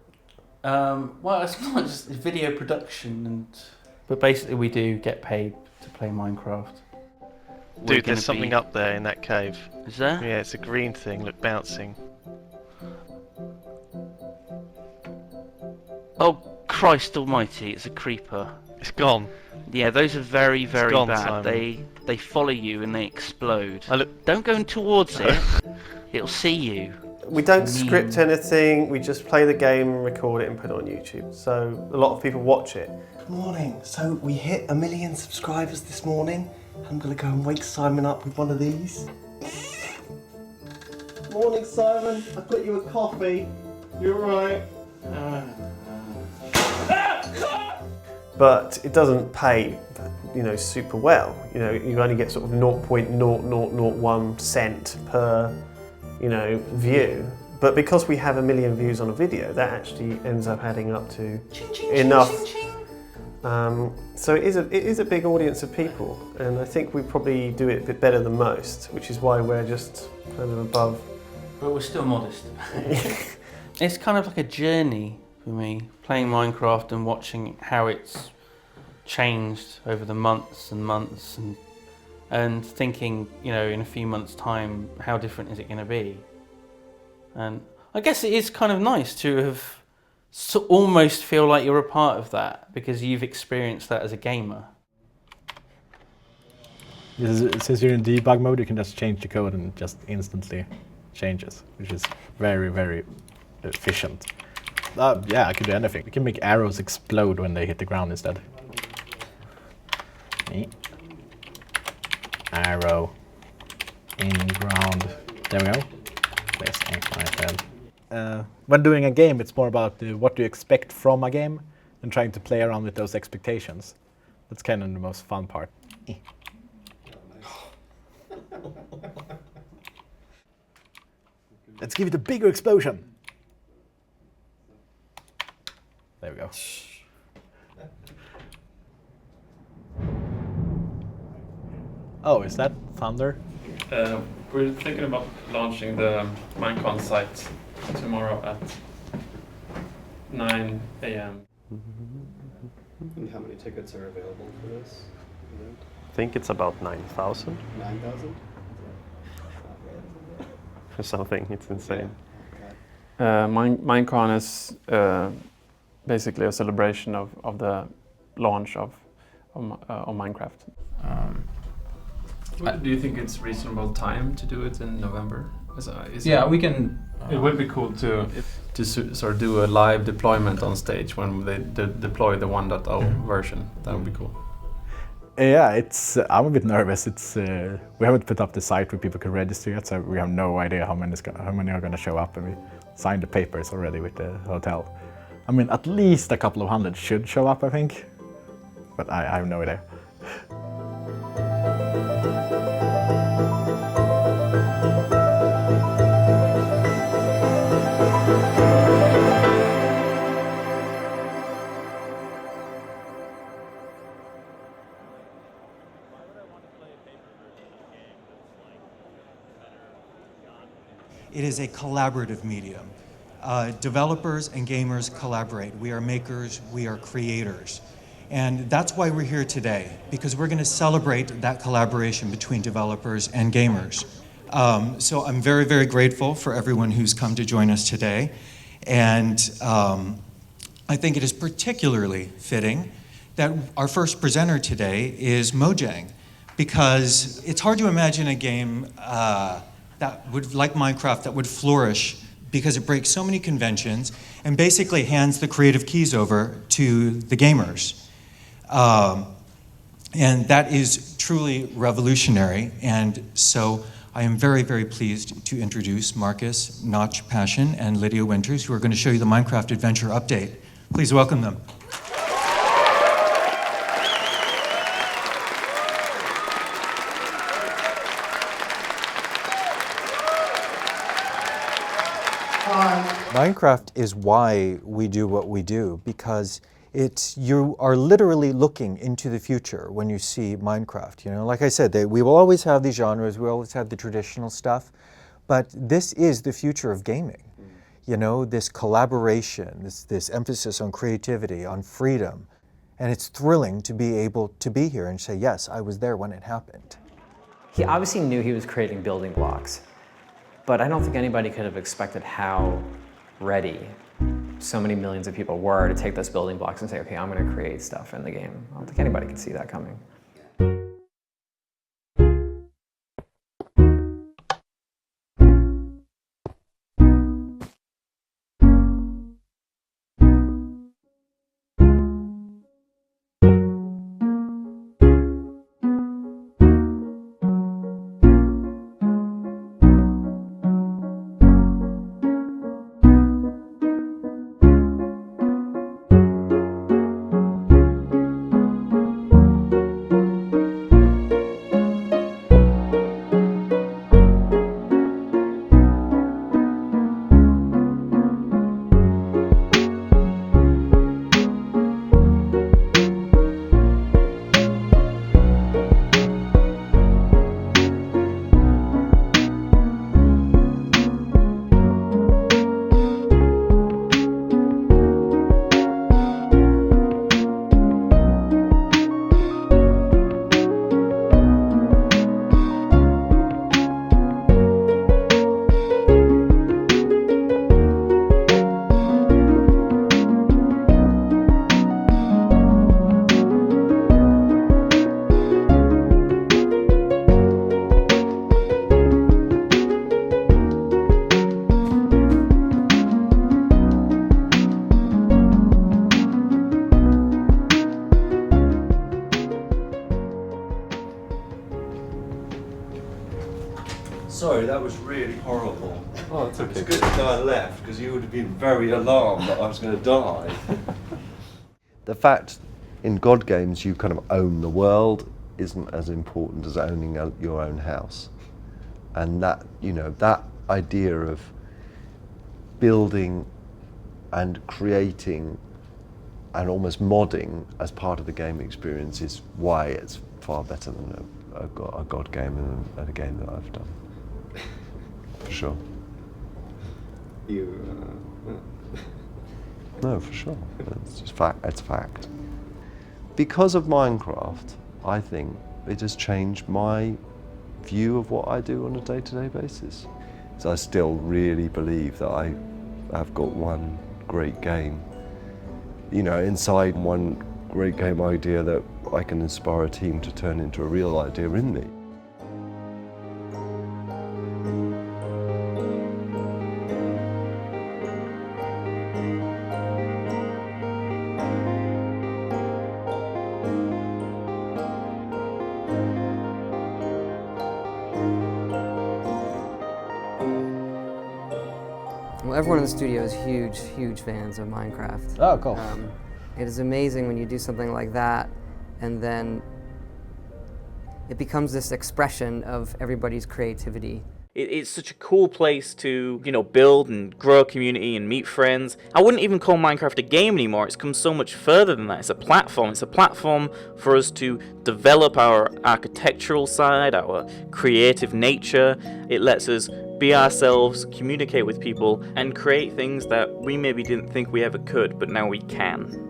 Well, it's not just video production, but basically we do get paid to play Minecraft. Dude, there's something up there in that cave. Is there? Yeah, it's a green thing, look, bouncing. Oh, Christ almighty, it's a creeper. It's gone. Yeah, those are very, very gone, bad. Simon. They follow you and they explode. Don't go towards it. It'll see you. We don't script anything, we just play the game and record it and put it on YouTube. So a lot of people watch it. Good morning. So we hit 1 million subscribers this morning. I'm gonna go and wake Simon up with one of these. Morning, Simon. I got you a coffee. You alright? But it doesn't pay, super well. You only get sort of 0.0001 cent per view, but because we have 1 million views on a video, that actually ends up adding up to enough. So it is a big audience of people, and I think we probably do it a bit better than most, which is why we're just kind of above. But we're still modest. It's kind of like a journey for me, playing Minecraft and watching how it's changed over the months and months, and and thinking, you know, in a few months' time, how different is it going to be? And I guess it is kind of nice to have almost feel like you're a part of that because you've experienced that as a gamer. Since you're in debug mode, you can just change the code and just instantly changes, which is very, very efficient. Yeah, I could do anything. You can make arrows explode when they hit the ground instead. Arrow in ground. There we go. Best ink my head. When doing a game, it's more about what do you expect from a game and trying to play around with those expectations. That's kind of the most fun part. Let's give it a bigger explosion. There we go. Oh, is that thunder? We're thinking about launching the Minecon site tomorrow at 9 a.m. And how many tickets are available for this event? I think it's about 9,000. 9,000? Or something, it's insane. Minecon is basically a celebration of the launch of Minecraft. Do you think it's reasonable time to do it in November? We can. It would be cool to sort of do a live deployment on stage when they deploy the 1.0 version. That would be cool. Yeah, I'm a bit nervous. We haven't put up the site where people can register yet, so we have no idea how many are going to show up, and we signed the papers already with the hotel. I mean, at least a couple of hundred should show up, I think, but I have no idea. It is a collaborative medium. Developers and gamers collaborate. We are makers, we are creators. And that's why we're here today, because we're going to celebrate that collaboration between developers and gamers. So I'm very, very grateful for everyone who's come to join us today. And I think it is particularly fitting that our first presenter today is Mojang, because it's hard to imagine a game like Minecraft, that would flourish because it breaks so many conventions and basically hands the creative keys over to the gamers. And that is truly revolutionary. And so I am very, very pleased to introduce Marcus Notch Passion and Lydia Winters, who are going to show you the Minecraft Adventure Update. Please welcome them. Minecraft is why we do what we do, because you are literally looking into the future when you see Minecraft. You know, like I said, we will always have these genres, we always have the traditional stuff, but this is the future of gaming. You know, this collaboration, this emphasis on creativity, on freedom, and it's thrilling to be able to be here and say, yes, I was there when it happened. He obviously knew he was creating building blocks, but I don't think anybody could have expected how ready so many millions of people were to take those building blocks and say, okay, I'm going to create stuff in the game. I don't think anybody could see that coming. Sorry, that was really horrible. Oh, it's okay. It's good that I left, because you would have been very alarmed that I was going to die. The fact in God games you kind of own the world isn't as important as owning your own house. And that, you know, that idea of building and creating and almost modding as part of the game experience is why it's far better than a God game and a game that I've done. For sure. No, for sure. It's just fact. It's fact. Because of Minecraft, I think it has changed my view of what I do on a day-to-day basis. So I still really believe that I have got one great game, you know, inside one great game idea that I can inspire a team to turn into a real idea in me. Well, everyone in the studio is huge fans of Minecraft. Oh, cool. It is amazing when you do something like that, and then it becomes this expression of everybody's creativity. It's such a cool place to, you know, build and grow a community and meet friends. I wouldn't even call Minecraft a game anymore. It's come so much further than that. It's a platform. It's a platform for us to develop our architectural side, our creative nature. It lets us be ourselves, communicate with people, and create things that we maybe didn't think we ever could, but now we can.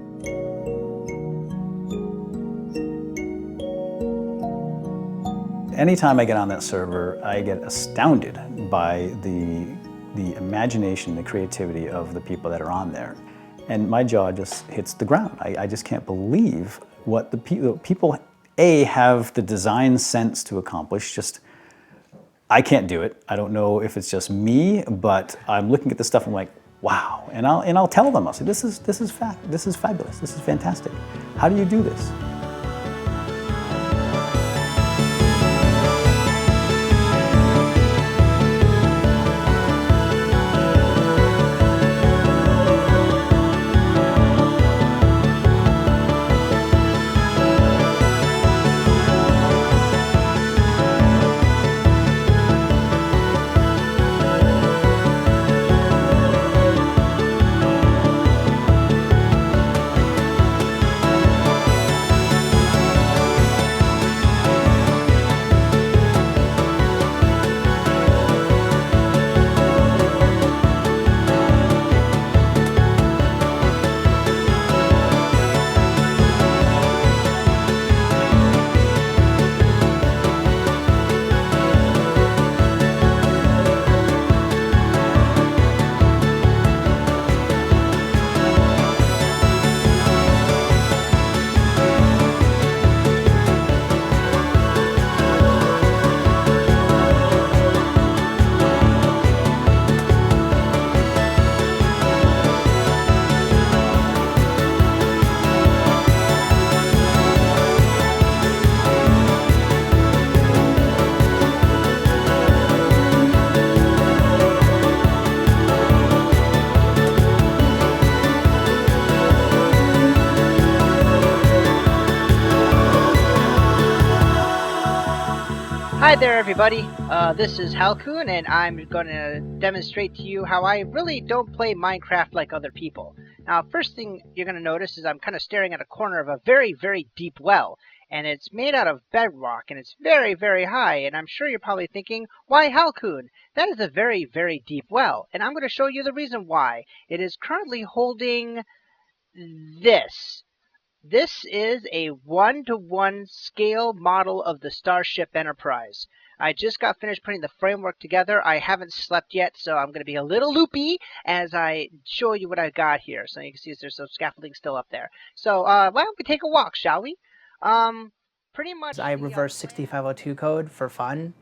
Anytime I get on that server, I get astounded by the imagination, the creativity of the people that are on there. And my jaw just hits the ground. I just can't believe what the people, A, have the design sense to accomplish. Just, I can't do it. I don't know if it's just me, but I'm looking at this stuff and I'm like, wow. And I'll tell them, I'll say, this is fabulous, this is fantastic. How do you do this? Hi there everybody, this is Halcoon and I'm going to demonstrate to you how I really don't play Minecraft like other people. Now first thing you're going to notice is I'm kind of staring at a corner of a very deep well, and it's made out of bedrock and it's very high, and I'm sure you're probably thinking, why Halcoon? That is a very deep well, and I'm going to show you the reason why. It is currently holding this. This is a 1-to-1 scale model of the Starship Enterprise. I just got finished putting the framework together. I haven't slept yet, so I'm going to be a little loopy as I show you what I got here. So you can see there's some scaffolding still up there. So why don't we take a walk, shall we? Pretty much. I reverse 6502 code for fun.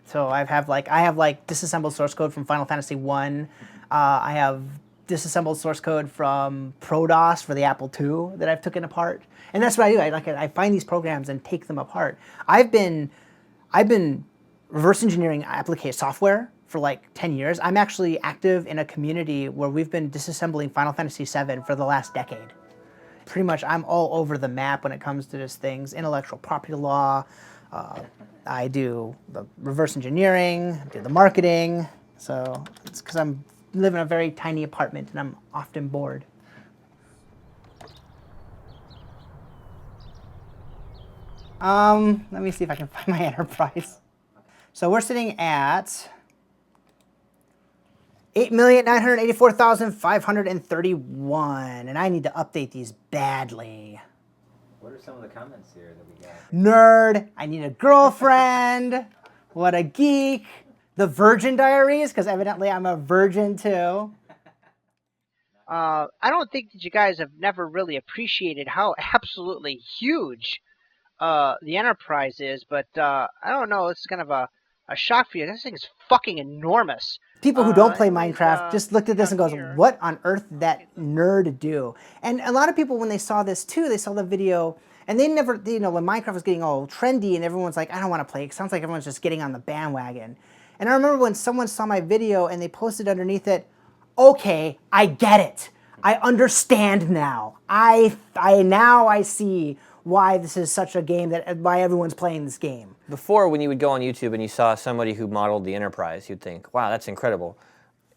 So I have disassembled source code from Final Fantasy 1. I have disassembled source code from ProDOS for the Apple II that I've taken apart, and that's what I do. I find these programs and take them apart. I've been reverse engineering application software for like 10 years. I'm actually active in a community where we've been disassembling Final Fantasy VII for the last decade. Pretty much I'm all over the map when it comes to just things, intellectual property law. I do the reverse engineering, I do the marketing. So it's because I'm live in a very tiny apartment and I'm often bored. Let me see if I can find my enterprise. So we're sitting at 8,984,531, and I need to update these badly. What are some of the comments here that we got? Nerd, I need a girlfriend, what a geek, the Virgin Diaries, because evidently I'm a virgin too. I don't think that you guys have never really appreciated how absolutely huge the Enterprise is, but I don't know, it's kind of a shock for you. This thing is fucking enormous. People who don't play Minecraft just looked at this and goes, what on earth did that nerd do? And a lot of people, when they saw this too, they saw the video, and they never, you know, when Minecraft was getting all trendy and everyone's like, I don't want to play, it sounds like everyone's just getting on the bandwagon. And I remember when someone saw my video and they posted underneath it, okay, I get it. I understand now. Now I see why this is such a game, why everyone's playing this game. Before, when you would go on YouTube and you saw somebody who modeled the Enterprise, you'd think, wow, that's incredible.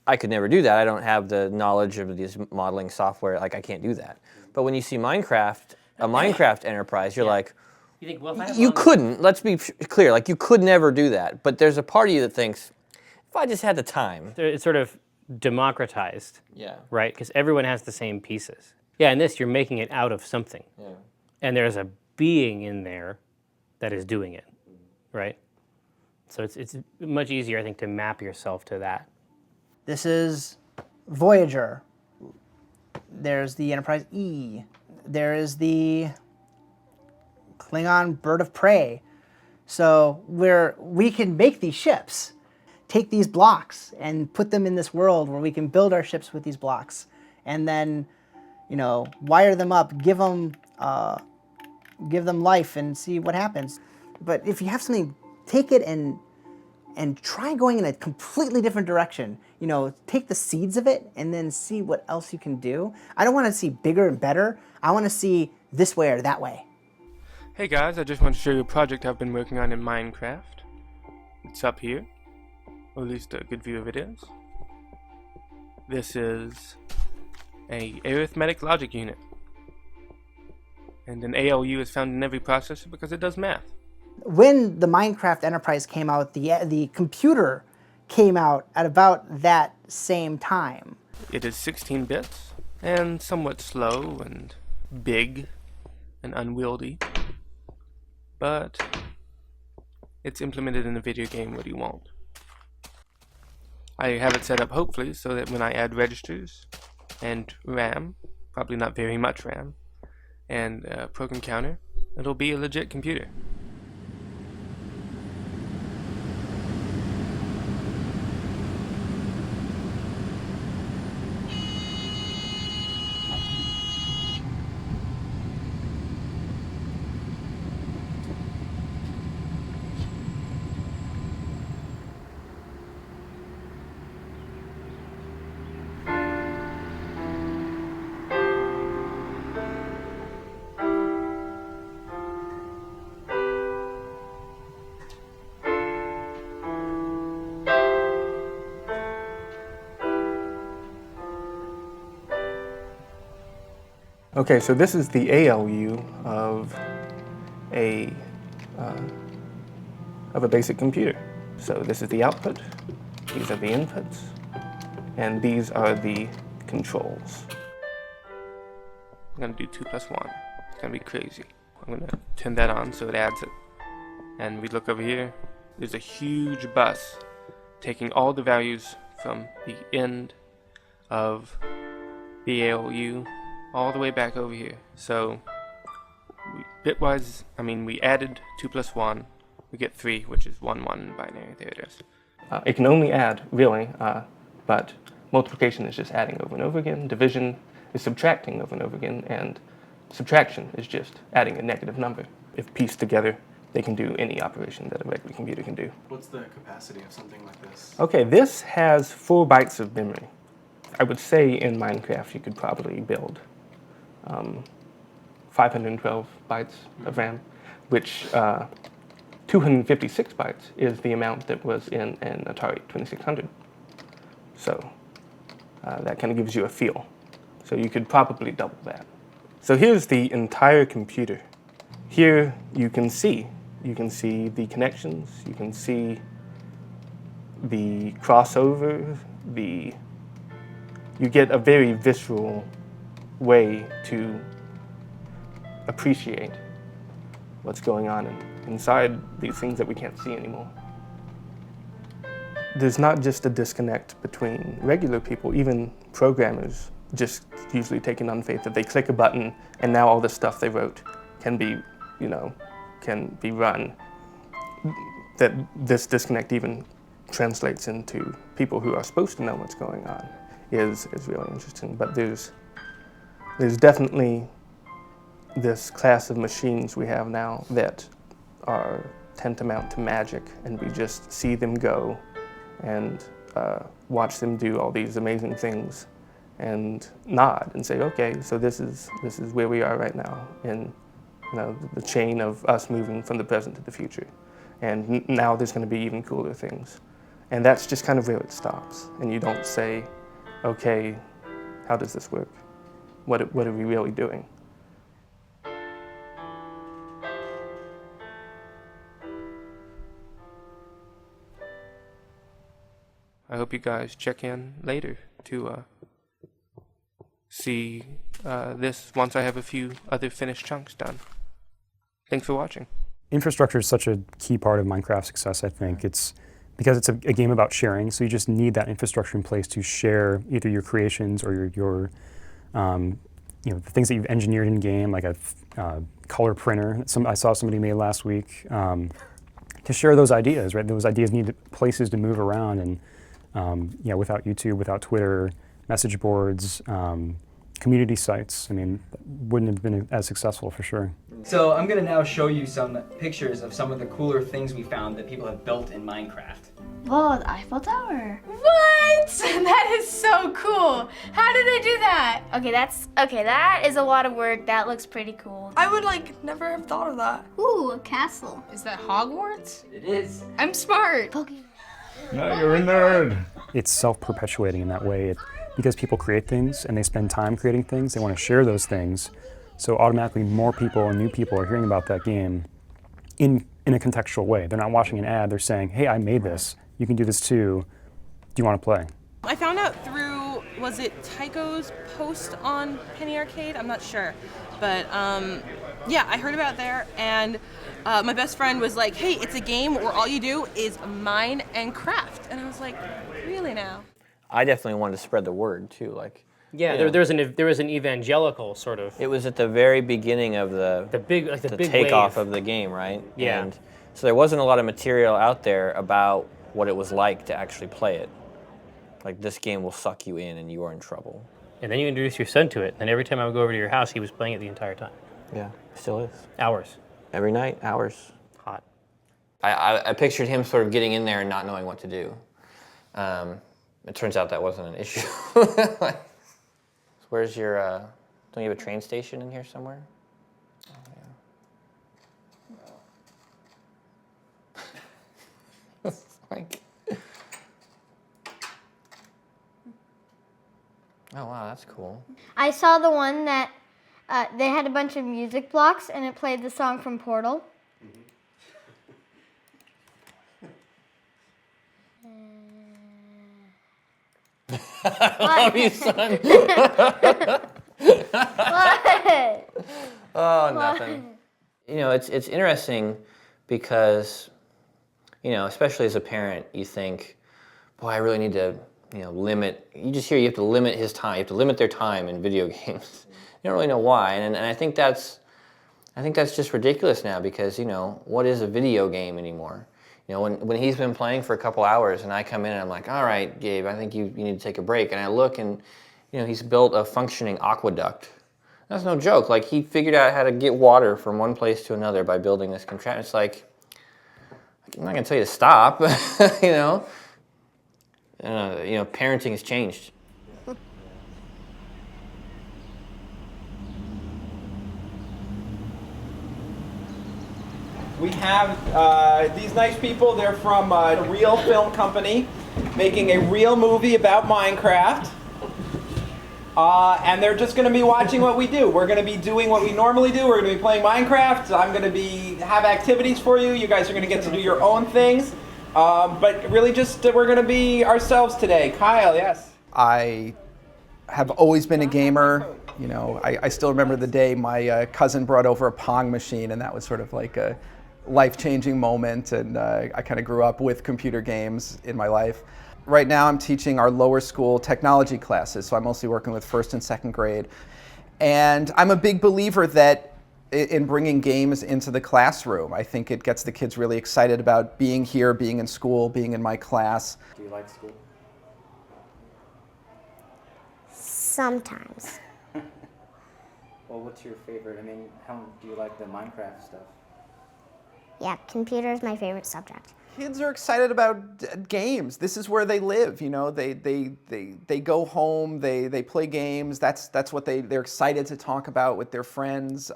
I could never do that. I don't have the knowledge of this modeling software. Like, I can't do that. But when you see Minecraft, a Minecraft Enterprise, you're like, You think, well, if I have you couldn't. Let's be clear. Like, you could never do that. But there's a part of you that thinks, if I just had the time. It's sort of democratized, Yeah. right? Because everyone has the same pieces. Yeah, in this, you're making it out of something. Yeah. And there's a being in there that is doing it, right? So it's much easier, I think, to map yourself to that. This is Voyager. There's the Enterprise E. There is the Klingon Bird of Prey. So we can make these ships, take these blocks and put them in this world where we can build our ships with these blocks, and then, you know, wire them up, give them life and see what happens. But if you have something, take it and try going in a completely different direction. You know, take the seeds of it and then see what else you can do. I don't want to see bigger and better. I want to see this way or that way. Hey guys, I just want to show you a project I've been working on in Minecraft. It's up here, or at least a good view of it is. This is an arithmetic logic unit. And an ALU is found in every processor because it does math. When the Minecraft Enterprise came out, the computer came out at about that same time. It is 16 bits, and somewhat slow and big and unwieldy. But it's implemented in a video game. What do you want? I have it set up hopefully so that when I add registers and RAM, probably not very much RAM, and a program counter, it'll be a legit computer. Okay, so this is the ALU of a basic computer. So this is the output, these are the inputs, and these are the controls. I'm gonna do 2 plus 1. It's gonna be crazy. I'm gonna turn that on so it adds it. And we look over here, there's a huge bus taking all the values from the end of the ALU all the way back over here. So bitwise, we added 2 plus 1, we get 3, which is 1, 1 in binary. There it is. It can only add, really, but multiplication is just adding over and over again, division is subtracting over and over again, and subtraction is just adding a negative number. If pieced together they can do any operation that a regular computer can do. What's the capacity of something like this? Okay, this has 4 bytes of memory. I would say in Minecraft you could probably build 512 bytes of RAM, which 256 bytes is the amount that was in an Atari 2600. So that kind of gives you a feel. So you could probably double that. So here's the entire computer. Here you can see the connections, you can see the crossover, you get a very visceral way to appreciate what's going on inside these things that we can't see anymore. There's not just a disconnect between regular people, even programmers just usually take it on faith that they click a button and now all the stuff they wrote can be, can be run. That this disconnect even translates into people who are supposed to know what's going on is really interesting. But there's definitely this class of machines we have now that are tantamount to magic, and we just see them go and watch them do all these amazing things and nod and say, okay, so this is where we are right now in the chain of us moving from the present to the future. And now there's going to be even cooler things. And that's just kind of where it stops. And you don't say, okay, how does this work? What are we really doing? I hope you guys check in later to see this once I have a few other finished chunks done. Thanks for watching. Infrastructure is such a key part of Minecraft's success, I think. It's because it's a game about sharing, so you just need that infrastructure in place to share either your creations or your the things that you've engineered in game, like a color printer. I saw somebody made last week to share those ideas, right? Those ideas need places to move around, and without YouTube, without Twitter, message boards, community sites, I mean, wouldn't have been as successful for sure. So I'm gonna now show you some pictures of some of the cooler things we found that people have built in Minecraft. Whoa, the Eiffel Tower. What? That is so cool. How did they do that? Okay, that is a lot of work. That looks pretty cool. I would never have thought of that. Ooh, a castle. Is that Hogwarts? It is. I'm smart. No, you're a nerd. It's self-perpetuating in that way. Because people create things and they spend time creating things, they want to share those things. So automatically more people and new people are hearing about that game in a contextual way. They're not watching an ad, they're saying, hey, I made this. You can do this too. Do you want to play? I found out through, was it Tycho's post on Penny Arcade? I'm not sure. But yeah, I heard about it there, and my best friend was like, hey, it's a game where all you do is mine and craft. And I was like, really now? I definitely wanted to spread the word too, Yeah, there was an evangelical sort of. It was at the very beginning of the big takeoff wave of the game, right? Yeah. And so there wasn't a lot of material out there about what it was like to actually play it. Like, this game will suck you in and you are in trouble. And then you introduce your son to it, and every time I would go over to your house, he was playing it the entire time. Yeah, still is. Hours. Every night, hours. Hot. I pictured him sort of getting in there and not knowing what to do. It turns out that wasn't an issue. Where's your, don't you have a train station in here somewhere? Oh, yeah. It's like... Oh, wow, that's cool. I saw the one that they had a bunch of music blocks and it played the song from Portal. I love you, son. What? Oh, nothing. It's interesting because, especially as a parent, you think, boy, I really need to, limit. You just hear you have to limit his time. You have to limit their time in video games. You don't really know why, and I think that's just ridiculous now because, what is a video game anymore? When he's been playing for a couple hours and I come in and I'm like, all right, Gabe, I think you need to take a break. And I look and, he's built a functioning aqueduct That's no joke. Like, he figured out how to get water from one place to another by building this contraption. It's like, I'm not gonna tell you to stop, you know. Parenting has changed. We have these nice people. They're from a real film company making a real movie about Minecraft. And they're just going to be watching what we do. We're going to be doing what we normally do. We're going to be playing Minecraft. I'm going to have activities for you. You guys are going to get to do your own things. But really just, we're going to be ourselves today. Kyle, yes? I have always been a gamer. You know, I still remember the day my cousin brought over a Pong machine, and that was sort of like a life-changing moment, and I kind of grew up with computer games in my life. Right now I'm teaching our lower school technology classes, so I'm mostly working with 1st and 2nd grade. And I'm a big believer that in bringing games into the classroom. I think it gets the kids really excited about being here, being in school, being in my class. Do you like school? Sometimes. Well, what's your favorite? I mean, how do you like the Minecraft stuff? Yeah, computer is my favorite subject. Kids are excited about games. This is where they live, you know. They go home, they play games. That's what they're excited to talk about with their friends.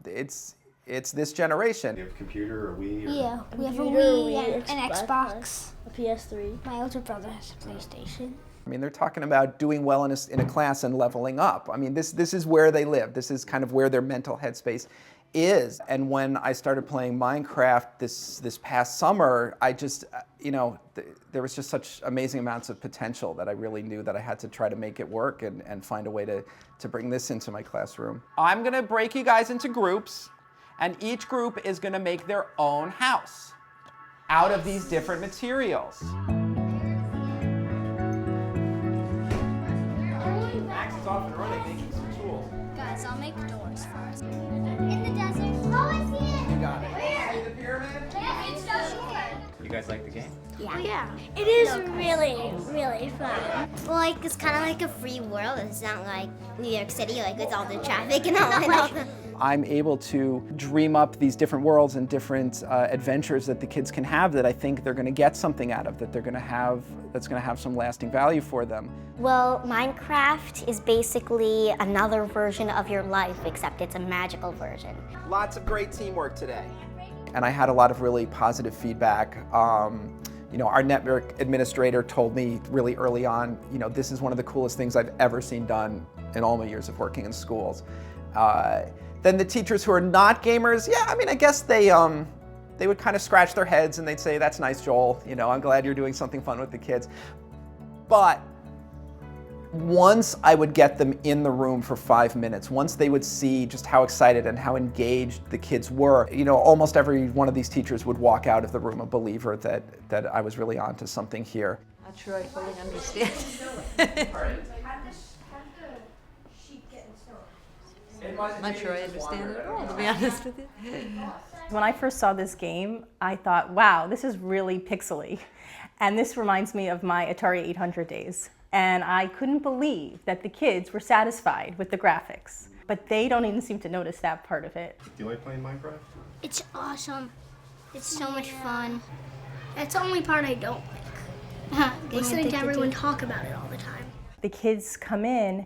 It's this generation. You have a computer or Wii? Or? Yeah, we have a Computer, Wii and an Xbox, Xbox. a PS3. My older brother has a PlayStation. I mean, they're talking about doing well in a class and leveling up. I mean, this is where they live. This is kind of where their mental headspace is. And when I started playing Minecraft this past summer, I just, there was just such amazing amounts of potential that I really knew that I had to try to make it work and find a way to bring this into my classroom. I'm gonna break you guys into groups, and each group is gonna make their own house out of these different materials. Max is off and running, making some tools. Guys, I'll make doors first. In the desert. Oh, I see it. You got it. Where? See the pyramid? Yeah, it's so short. You guys like the game? Yeah. It is really, really fun. Well, like, it's kind of like a free world. It's not like New York City, like with all the traffic and all that. I'm able to dream up these different worlds and different adventures that the kids can have that I think they're going to get something out of, that they're going to have, that's going to have some lasting value for them. Well, Minecraft is basically another version of your life, except it's a magical version. Lots of great teamwork today. And I had a lot of really positive feedback. Our network administrator told me really early on, this is one of the coolest things I've ever seen done in all my years of working in schools. Then the teachers who are not gamers, I guess they would kind of scratch their heads and they'd say, that's nice, Joel. I'm glad you're doing something fun with the kids. But once I would get them in the room for 5 minutes, once they would see just how excited and how engaged the kids were, almost every one of these teachers would walk out of the room a believer that I was really onto something here. Not sure I fully understand. I'm not sure I understand it at all, to be honest with you. When I first saw this game, I thought, wow, this is really pixely. And this reminds me of my Atari 800 days. And I couldn't believe that the kids were satisfied with the graphics. But they don't even seem to notice that part of it. Do you like playing Minecraft? It's awesome. It's so much fun. That's the only part I don't like. Listening to everyone talk about it all the time. The kids come in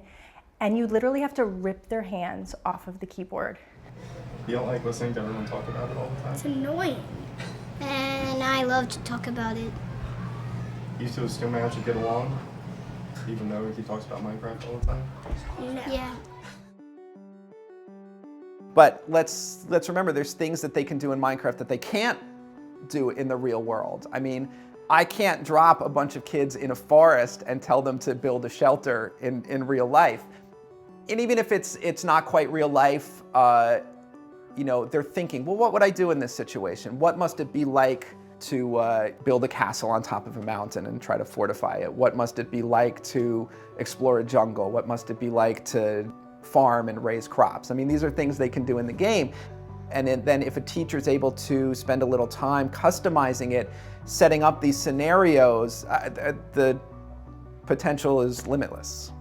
and you literally have to rip their hands off of the keyboard. You don't like listening to everyone talk about it all the time? It's annoying. And I love to talk about it. You two still manage to get along, even though he talks about Minecraft all the time? No. Yeah. But let's remember there's things that they can do in Minecraft that they can't do in the real world. I mean, I can't drop a bunch of kids in a forest and tell them to build a shelter in real life. And even if it's not quite real life, they're thinking, well, what would I do in this situation? What must it be like to build a castle on top of a mountain and try to fortify it? What must it be like to explore a jungle? What must it be like to farm and raise crops? I mean, these are things they can do in the game. And then if a teacher's able to spend a little time customizing it, setting up these scenarios, the potential is limitless.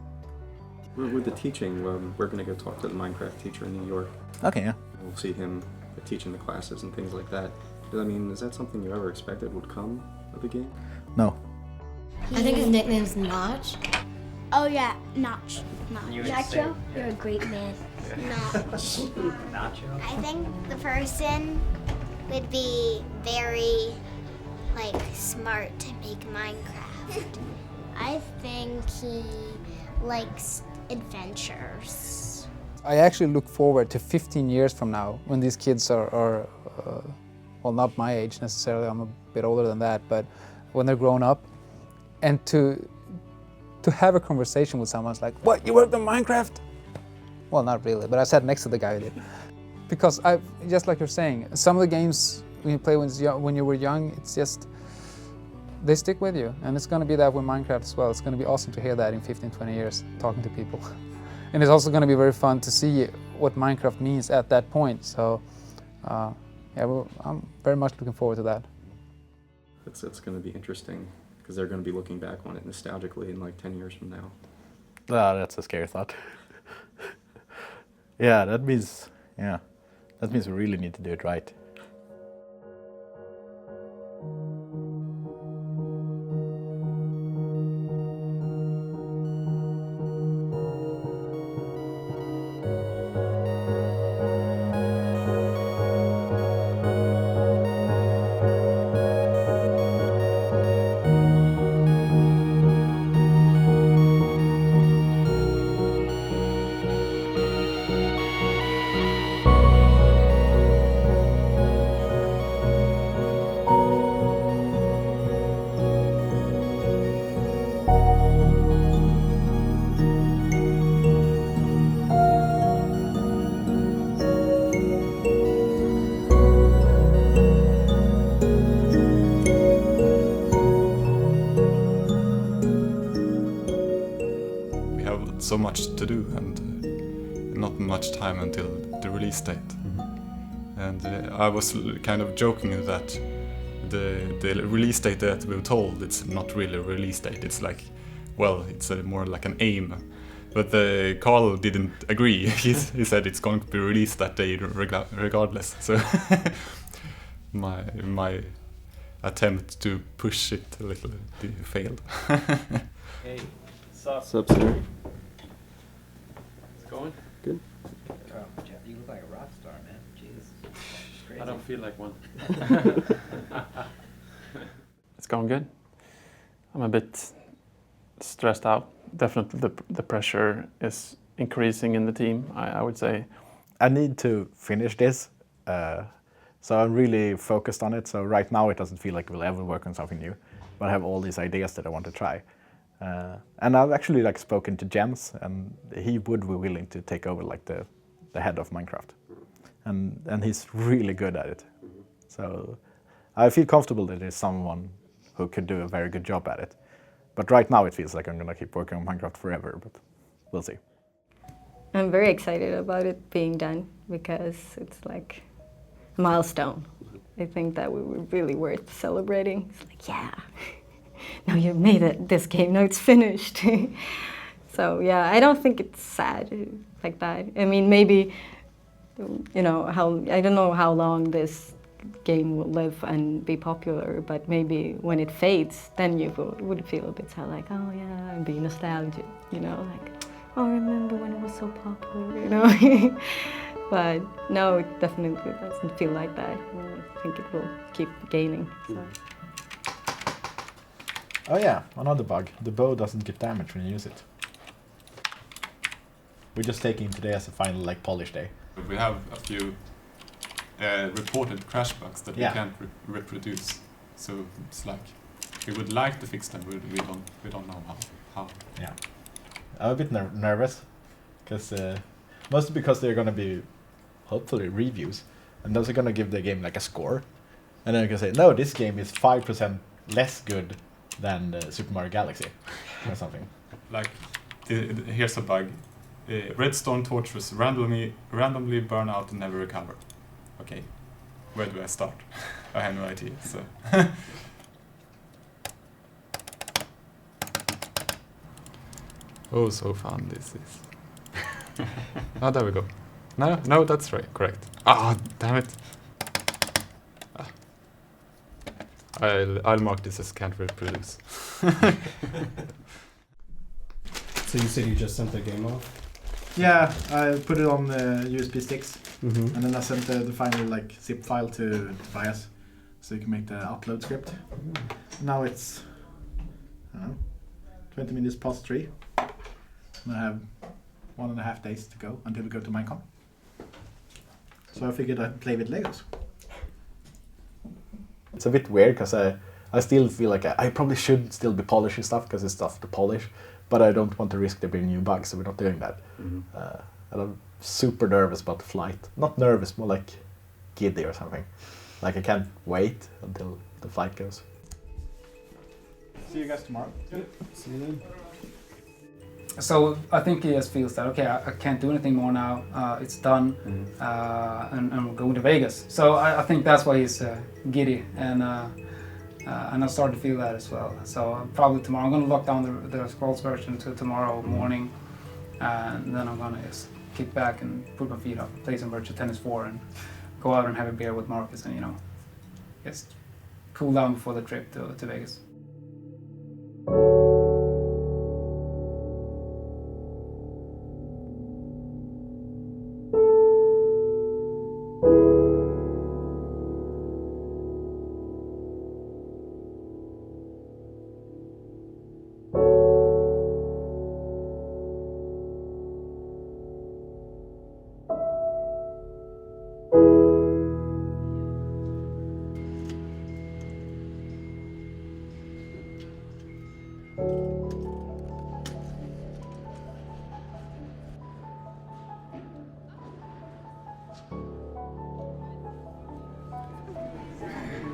With the teaching, we're going to go talk to the Minecraft teacher in New York. Okay, yeah. We'll see him teaching the classes and things like that. I mean, is that something you ever expected would come with the game? No. I think his nickname's Notch. Oh yeah, Notch. Nacho, you're a great man. Notch. Nacho? I think the person would be very, like, smart to make Minecraft. I think he likes adventures. I actually look forward to 15 years from now when these kids are well, not my age necessarily, I'm a bit older than that, but when they're grown up, and to have a conversation with someone, it's like, what, you worked on Minecraft? Well, not really, but I sat next to the guy who did. Because just like you're saying, some of the games when you play when you were young, it's just, they stick with you. And it's gonna be that with Minecraft as well. It's gonna be awesome to hear that in 15, 20 years, talking to people. And it's also gonna be very fun to see what Minecraft means at that point. So, yeah, well, I'm very much looking forward to that. It's going to be interesting because they're going to be looking back on it nostalgically in like 10 years from now. Oh, that's a scary thought. Yeah, that means we really need to do it right. So much to do and not much time until the release date. And I was kind of joking that the release date that we were told, it's not really a release date. It's like, well, it's more like an aim. But Carl didn't agree. He said it's going to be released that day regardless. So my attempt to push it a little failed. Hey, what's up, sir? Going? Good. Oh, Jeff, you look like a rock star, man. Jeez. Crazy. I don't feel like one. It's going good. I'm a bit stressed out. Definitely the pressure is increasing in the team, I would say. I need to finish this, so I'm really focused on it. So right now it doesn't feel like we'll ever work on something new, but I have all these ideas that I want to try. And I've actually spoken to Jens, and he would be willing to take over the head of Minecraft, and he's really good at it. So I feel comfortable that there's someone who could do a very good job at it. But right now it feels like I'm gonna keep working on Minecraft forever, but we'll see. I'm very excited about it being done because it's like a milestone. I think that we were really worth celebrating. It's like, yeah. Now you've made it, this game, now it's finished. So yeah, I don't think it's sad like that. I mean, maybe, I don't know how long this game will live and be popular, but maybe when it fades, then you would feel a bit sad, like, oh yeah, and be nostalgic, like, oh, remember when it was so popular, But no, it definitely doesn't feel like that. I think it will keep gaining. So. Oh yeah, another bug. The bow doesn't get damaged when you use it. We're just taking today as a final polish day. We have a few reported crash bugs that we can't reproduce. So it's like we would like to fix them, but we don't know how. Yeah, I'm a bit nervous because mostly because they're gonna be hopefully reviews, and those are gonna give the game a score, and then you can say no, this game is 5% less good than Super Mario Galaxy or something. Here's a bug. Redstone torches randomly burn out and never recover. Okay, where do I start? I have no idea. So. Oh, so fun this is. Oh, there we go. No, that's right, correct. Ah, damn it. Ah. I'll mark this as can't reproduce. So you said you just sent the game off? Yeah, I put it on USB sticks, Mhm. and then I sent the final like zip file to Tobias, so you can make the upload script. Now it's, I don't know, 20 minutes past 3, and I have 1.5 days to go until we go to Minecon. So I figured I'd play with Legos. It's a bit weird because I still feel like I probably should still be polishing stuff because it's stuff to polish, but I don't want to risk there being new bugs, so we're not doing that. And I'm super nervous about the flight. Not nervous, more like giddy or something. Like I can't wait until the flight goes. See you guys tomorrow. Good. See you then. So I think he just feels that, okay, I can't do anything more now, it's done, and we're going to Vegas. So I think that's why he's giddy, and I started to feel that as well. So probably tomorrow, I'm going to lock down the Scrolls version to tomorrow morning, and then I'm going to just kick back and put my feet up, play some virtual tennis 4, and go out and have a beer with Marcus, and just cool down before the trip to Vegas.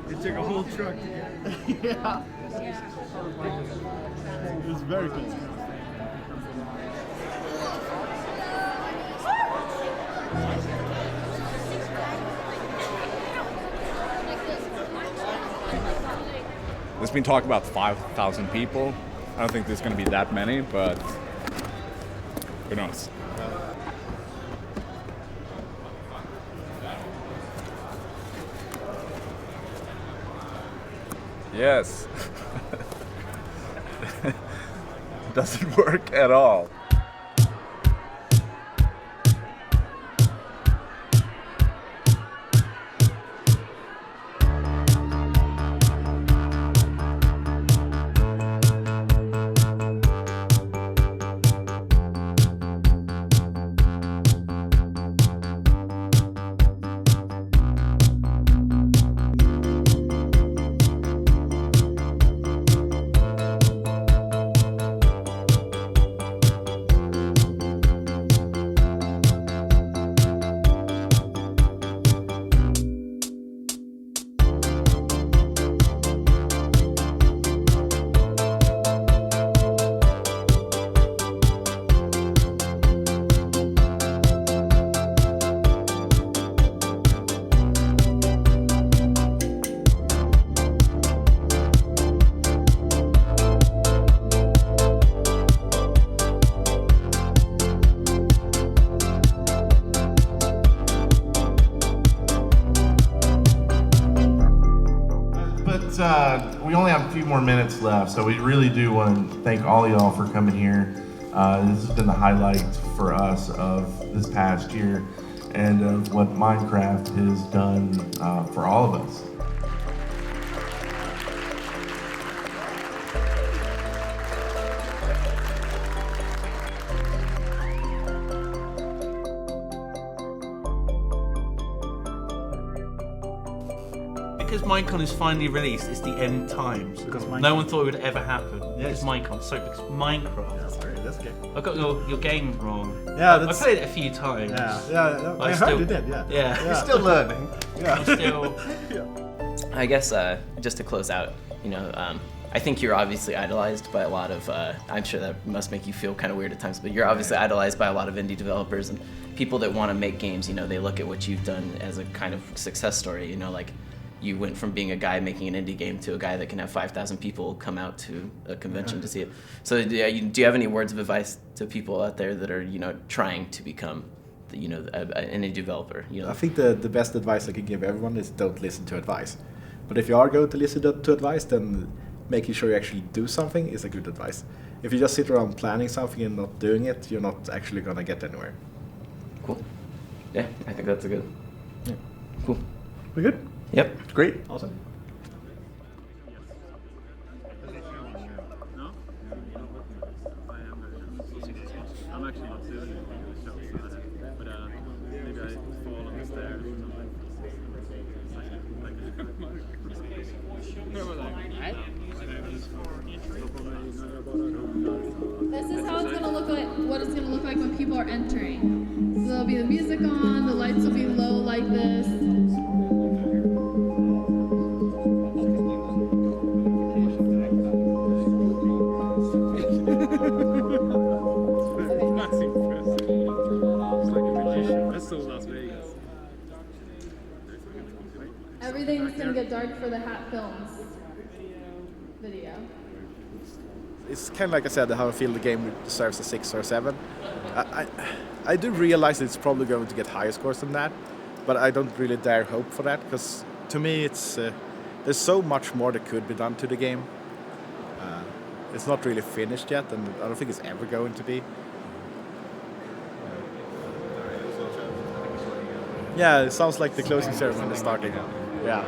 It took a whole truck to get yeah. It was very cool. There's been talk about 5,000 people. I don't think there's going to be that many, but who knows? Yes. Doesn't work at all. We only have a few more minutes left, so we really do want to thank all of y'all for coming here. This has been the highlight for us of this past year and of what Minecraft has done for all of us. Because Minecon is finally released, it's the end times. Because no one thought it would ever happen. It's Minecon. So because Minecraft. Yeah, sorry, that's okay. I got your game wrong. Yeah, I played it a few times. Yeah. I heard you did. Yeah. You're still learning. Yeah. Still. I guess just to close out, I think you're obviously idolized by a lot of. I'm sure that must make you feel kind of weird at times, but you're obviously idolized by a lot of indie developers and people that want to make games. They look at what you've done as a kind of success story. you went from being a guy making an indie game to a guy that can have 5,000 people come out to a convention to see it. So do you have any words of advice to people out there that are, trying to become, an indie developer? I think the best advice I can give everyone is don't listen to advice. But if you are going to listen to advice, then making sure you actually do something is a good advice. If you just sit around planning something and not doing it, you're not actually going to get anywhere. Cool. Yeah, I think that's a good. Yeah. Cool. We good? Yep. Great. Awesome. I'm actually not doing it in the show, but maybe I fall on the stairs or something. This is how it's gonna look like. What it's gonna look like when people are entering. So there'll be the music on. The lights will be low like this. Everything's gonna get dark for the Hat Films video. It's kind of like I said, how I feel the game deserves a 6 or a 7. I do realize it's probably going to get higher scores than that, but I don't really dare hope for that, because to me it's there's so much more that could be done to the game. It's not really finished yet, and I don't think it's ever going to be. Yeah, it sounds like the closing ceremony is starting. Yeah.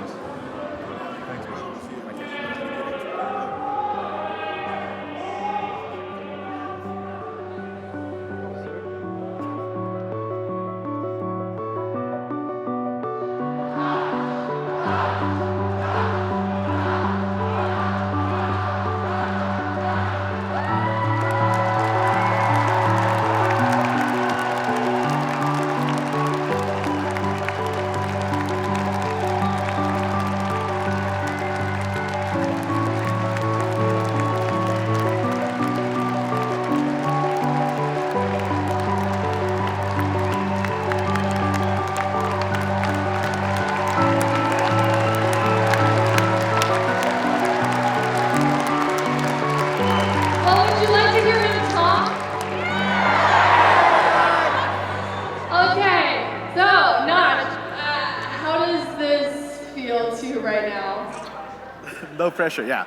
No pressure, yeah.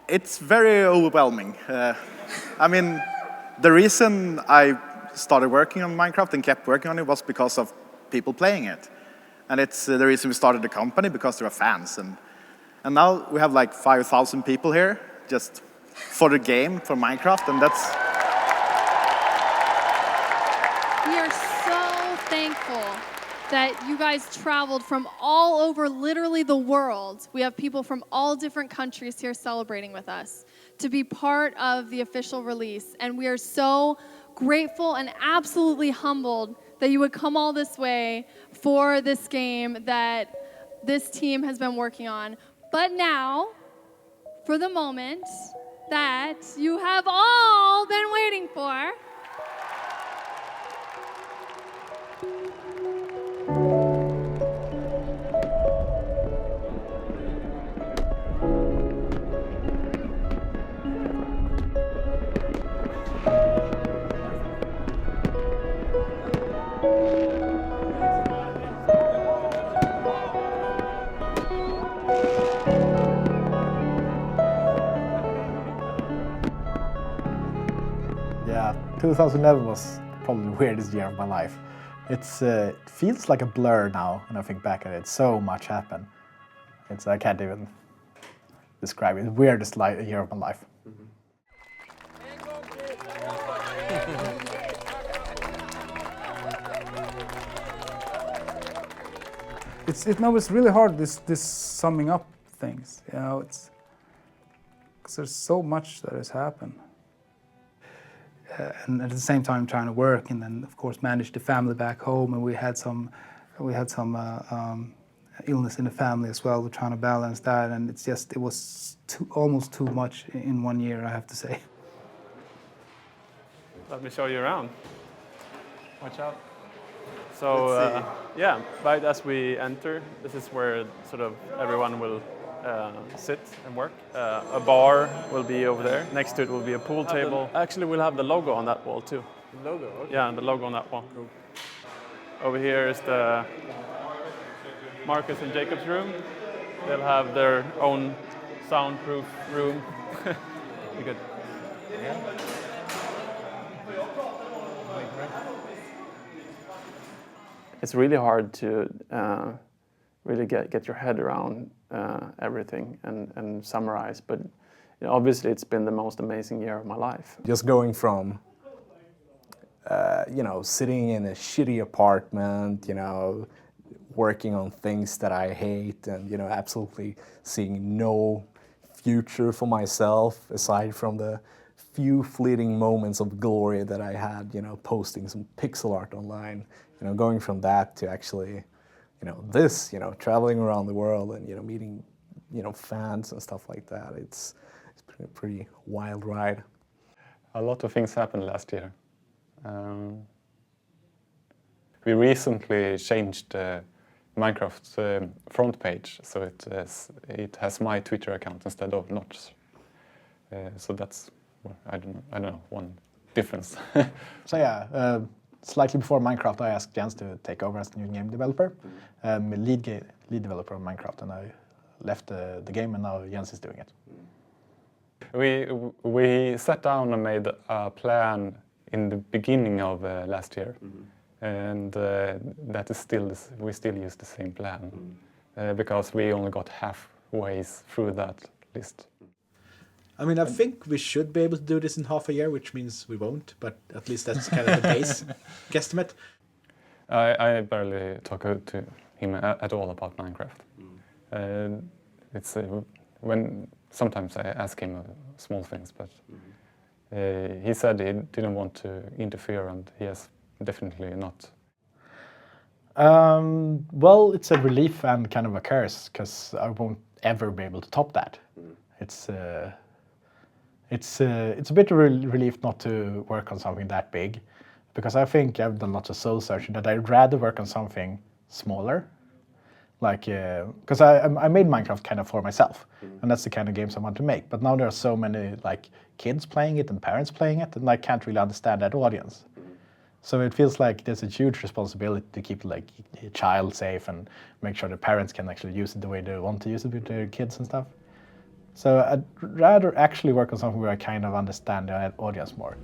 It's very overwhelming. I mean, the reason I started working on Minecraft and kept working on it was because of people playing it. And it's the reason we started the company, because there are fans. And now we have like 5,000 people here just for the game, for Minecraft, and that's... We are so thankful that you guys traveled from all over, literally the world. We have people from all different countries here celebrating with us to be part of the official release. And we are so grateful and absolutely humbled that you would come all this way for this game that this team has been working on. But now, for the moment that you have all been waiting for, Yeah, 2011 was probably the weirdest year of my life. It feels like a blur now when I think back at it. So much happened. I can't even describe it. The weirdest year of my life. It's really hard, this summing up things, you know, it's because there's so much that has happened. And at the same time trying to work, and then of course manage the family back home, and we had some illness in the family as well. We're trying to balance that, and it was almost too much in 1 year, I have to say. Let me show you around. Watch out. So yeah, right as we enter, this is where sort of everyone will sit and work. A bar will be over there. Next to it will be a pool table. Actually, we'll have the logo on that wall too. The logo, okay. Yeah, the logo on that wall. Cool. Over here is the Marcus and Jacob's room. They'll have their own soundproof room. Be good. It's really hard to really get your head around everything and summarize, but obviously it's been the most amazing year of my life. Just going from sitting in a shitty apartment, working on things that I hate, and absolutely seeing no future for myself aside from the few fleeting moments of glory that I had, posting some pixel art online. Going from that to actually, traveling around the world and meeting, fans and stuff like that. It's been a pretty wild ride. A lot of things happened last year. We recently changed Minecraft's front page, so it has my Twitter account instead of Notch's. So that's, I don't know, one difference. So yeah, slightly before Minecraft, I asked Jens to take over as the new game developer, lead developer of Minecraft, and I left the game, and now Jens is doing it. We sat down and made a plan in the beginning of last year, and that is we still use the same plan because we only got halfway through that list. I mean, I think we should be able to do this in half a year, which means we won't, but at least that's kind of the base guesstimate. I barely talk to him at all about Minecraft. It's when sometimes I ask him small things, but he said he didn't want to interfere, and he has definitely not. Well, it's a relief and kind of a curse, because I won't ever be able to top that. It's a bit of a relief not to work on something that big, because I think I've done lots of soul searching that I'd rather work on something smaller. Like, because I made Minecraft kind of for myself, and that's the kind of games I want to make. But now there are so many like kids playing it and parents playing it, and I can't really understand that audience. So it feels like there's a huge responsibility to keep like a child safe and make sure the parents can actually use it the way they want to use it with their kids and stuff. So I'd rather actually work on something where I kind of understand the audience more.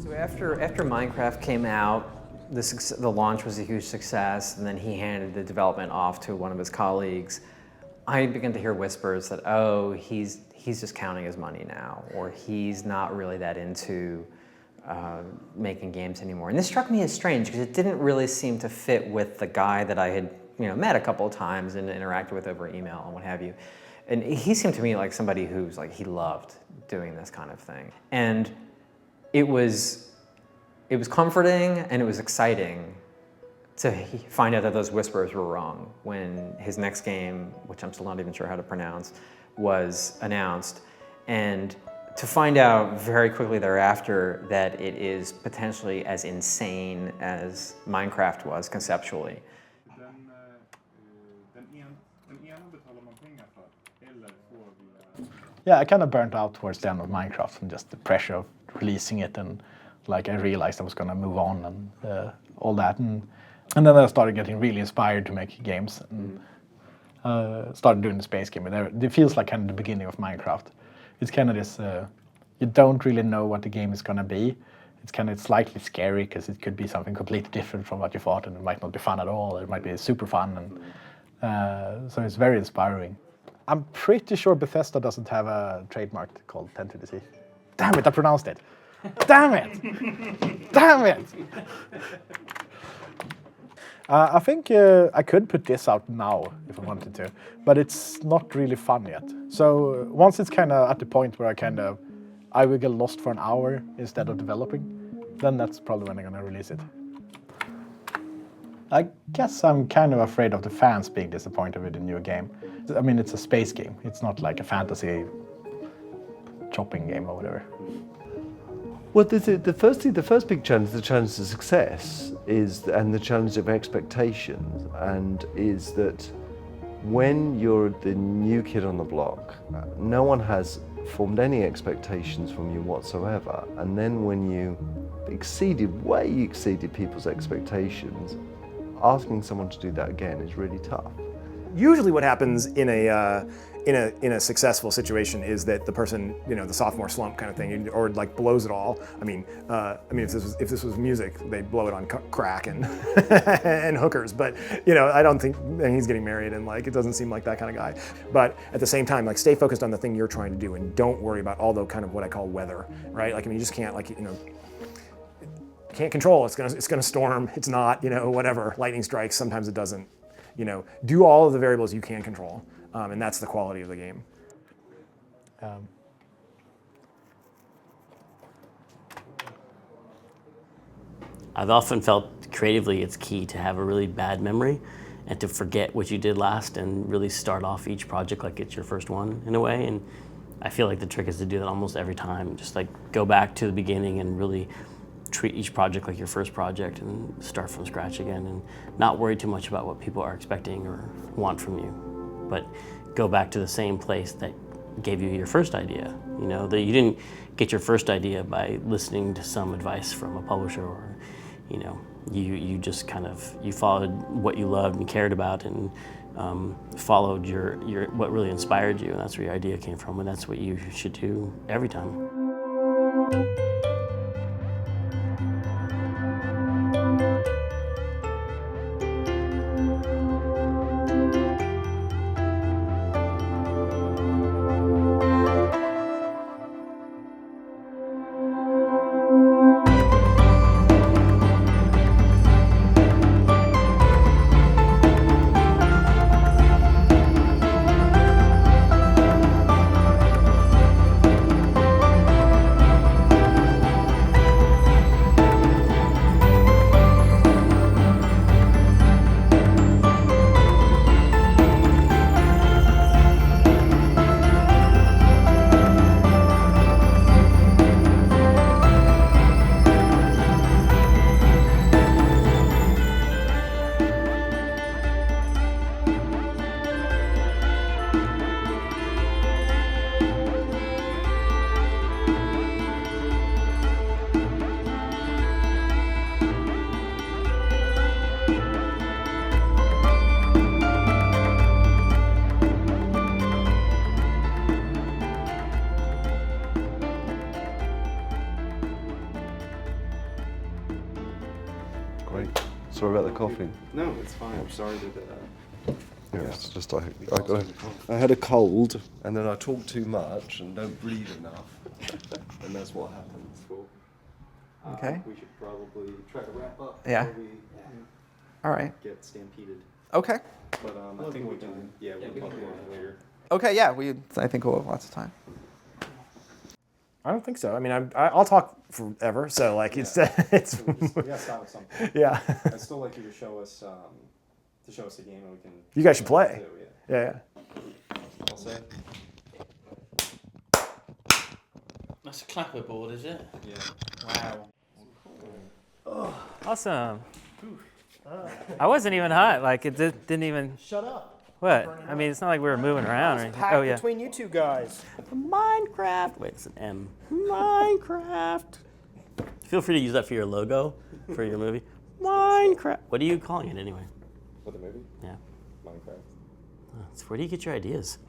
So after Minecraft came out, the launch was a huge success, and then he handed the development off to one of his colleagues. I began to hear whispers that, oh, he's just counting his money now, or he's not really that into making games anymore. And this struck me as strange because it didn't really seem to fit with the guy that I had met a couple of times and interacted with over email and what have you. And he seemed to me like somebody who's like, he loved doing this kind of thing. And it was comforting and it was exciting to find out that those whispers were wrong when his next game, which I'm still not even sure how to pronounce, was announced. And to find out very quickly thereafter that it is potentially as insane as Minecraft was conceptually. Yeah, I kind of burnt out towards the end of Minecraft and just the pressure of releasing it, and like I realized I was going to move on and all that, and then I started getting really inspired to make games and started doing the space game. And it feels like kind of the beginning of Minecraft. It's kind of this, you don't really know what the game is going to be. It's kind of slightly scary because it could be something completely different from what you thought, and it might not be fun at all. It might be super fun, and so it's very inspiring. I'm pretty sure Bethesda doesn't have a trademark called Tend to Deceive. Damn it, I pronounced it. Damn it! Damn it! I think I could put this out now if I wanted to, but it's not really fun yet. So once it's kind of at the point where I will get lost for an hour instead of developing, then that's probably when I'm gonna release it. I guess I'm kind of afraid of the fans being disappointed with the new game. I mean, it's a space game. It's not like a fantasy chopping game or whatever. Well, the first big challenge, the challenge to success, and the challenge of expectations, and is that when you're the new kid on the block, no one has formed any expectations from you whatsoever, and then when you way exceeded people's expectations, asking someone to do that again is really tough. Usually what happens in a successful situation is that the person, the sophomore slump kind of thing, or like blows it all. I mean, if this was music, they'd blow it on crack and and hookers. But I don't think, and he's getting married, and like it doesn't seem like that kind of guy. But at the same time, like stay focused on the thing you're trying to do, and don't worry about all the kind of what I call weather, right? Like you just can't can't control. It's gonna storm. It's not whatever. Lightning strikes. Sometimes it doesn't. Do all of the variables you can control. And that's the quality of the game. I've often felt creatively it's key to have a really bad memory and to forget what you did last and really start off each project like it's your first one in a way. And I feel like the trick is to do that almost every time. Just like go back to the beginning and really treat each project like your first project and start from scratch again and not worry too much about what people are expecting or want from you. But go back to the same place that gave you your first idea. That you didn't get your first idea by listening to some advice from a publisher, or you just you followed what you loved and cared about, and followed your what really inspired you, and that's where your idea came from, and that's what you should do every time. Great. Sorry about the coughing. No, it's fine. I'm sorry that. Yeah, it's just I had a cold, and then I talk too much and don't breathe enough, and that's what happens. Cool. Okay. We should probably try to wrap up. Yeah. Before we All right. get stampeded. Okay. But I think we can. Yeah, we can talk more later. Okay. Yeah. I think we'll have lots of time. I don't think so. I mean, I'll talk forever. So like, it's. We gotta start with something. Yeah. I'd still like you to show us the game, and we can. You guys should play. Too, yeah. I'll say. That's a clapperboard, is it? Yeah. Wow. Awesome. I wasn't even hot. Like it didn't even. Shut up. What? I mean, it's not like we were moving around or anything. Packed Oh yeah. between you two guys. Minecraft. Wait, it's an M. Minecraft. Feel free to use that for your logo for your movie. Minecraft. What are you calling it anyway? For the movie? Yeah. Minecraft. Where do you get your ideas?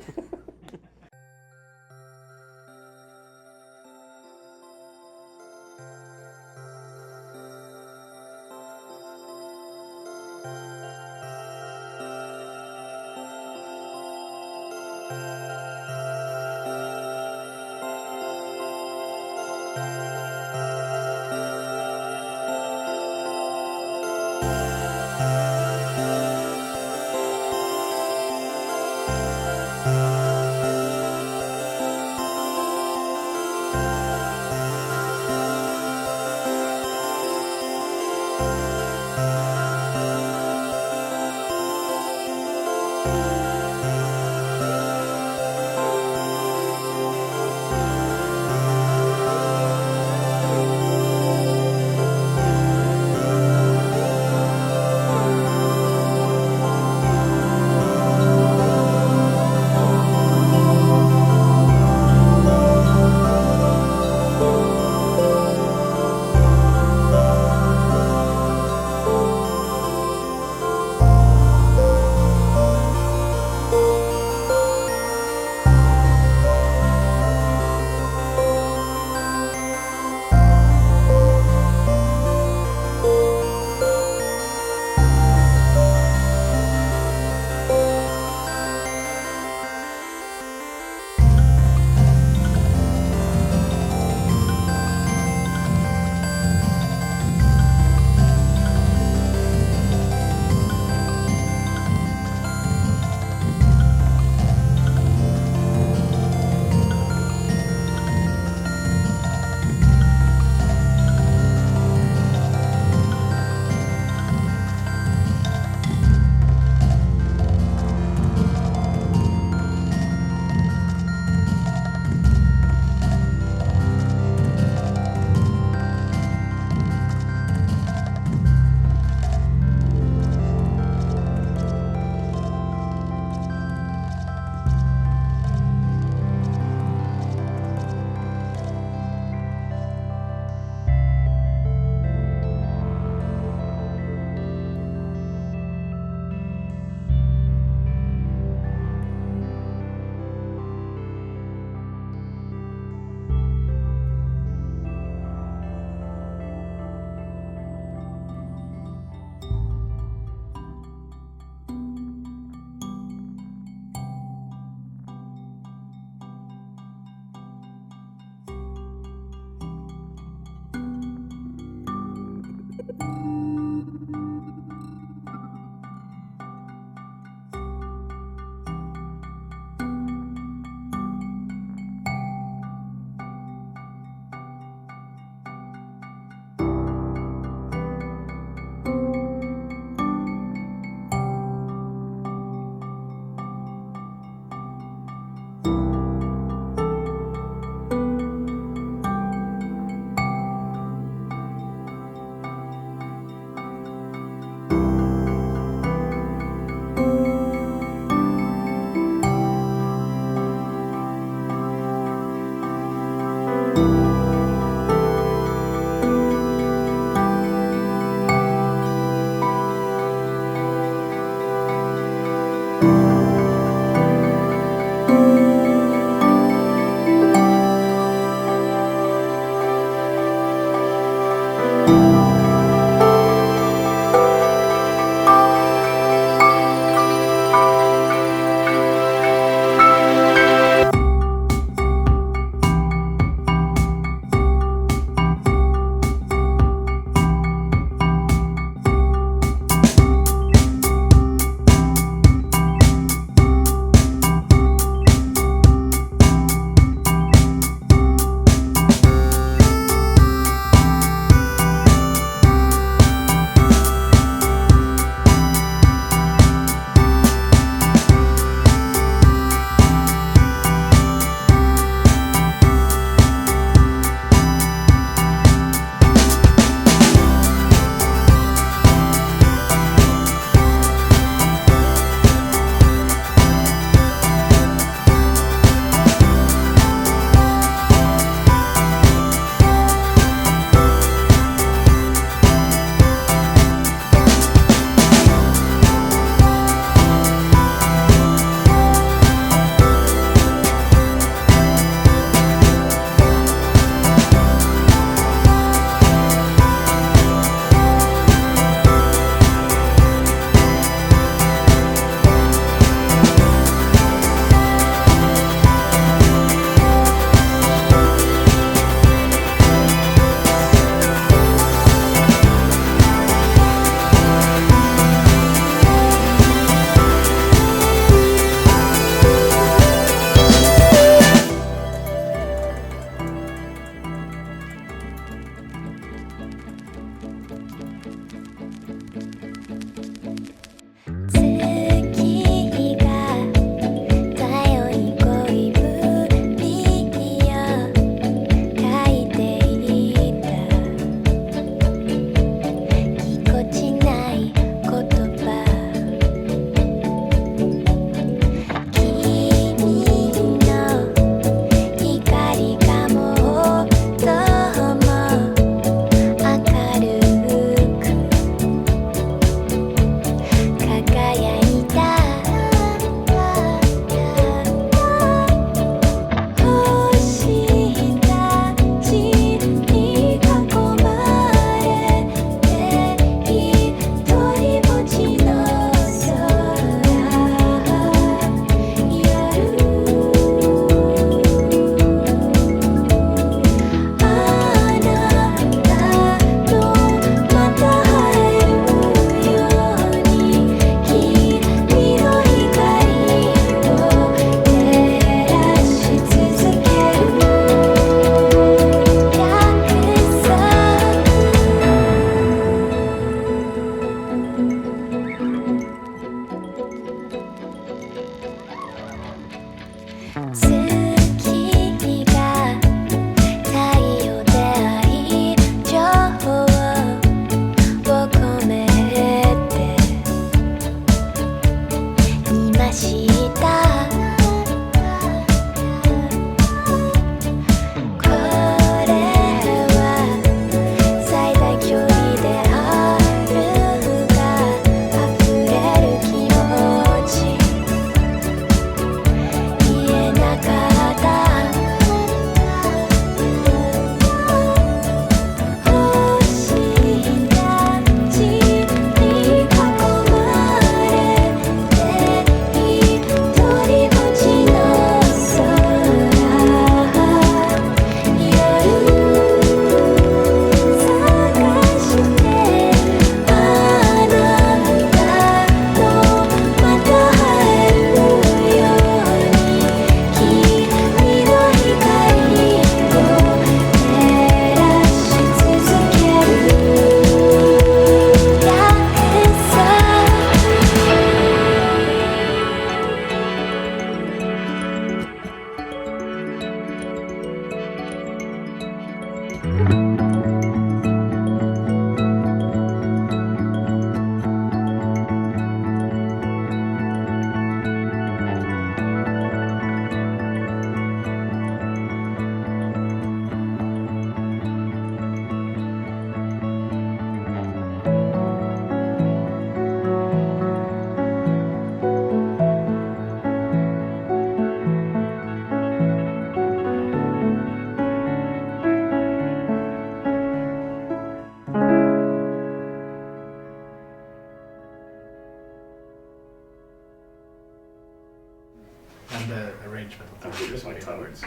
the arrangement of the Just like words.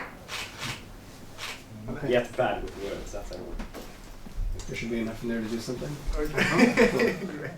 Okay. Get bad with words, that's everyone. There should be enough in there to do something. Okay. Great.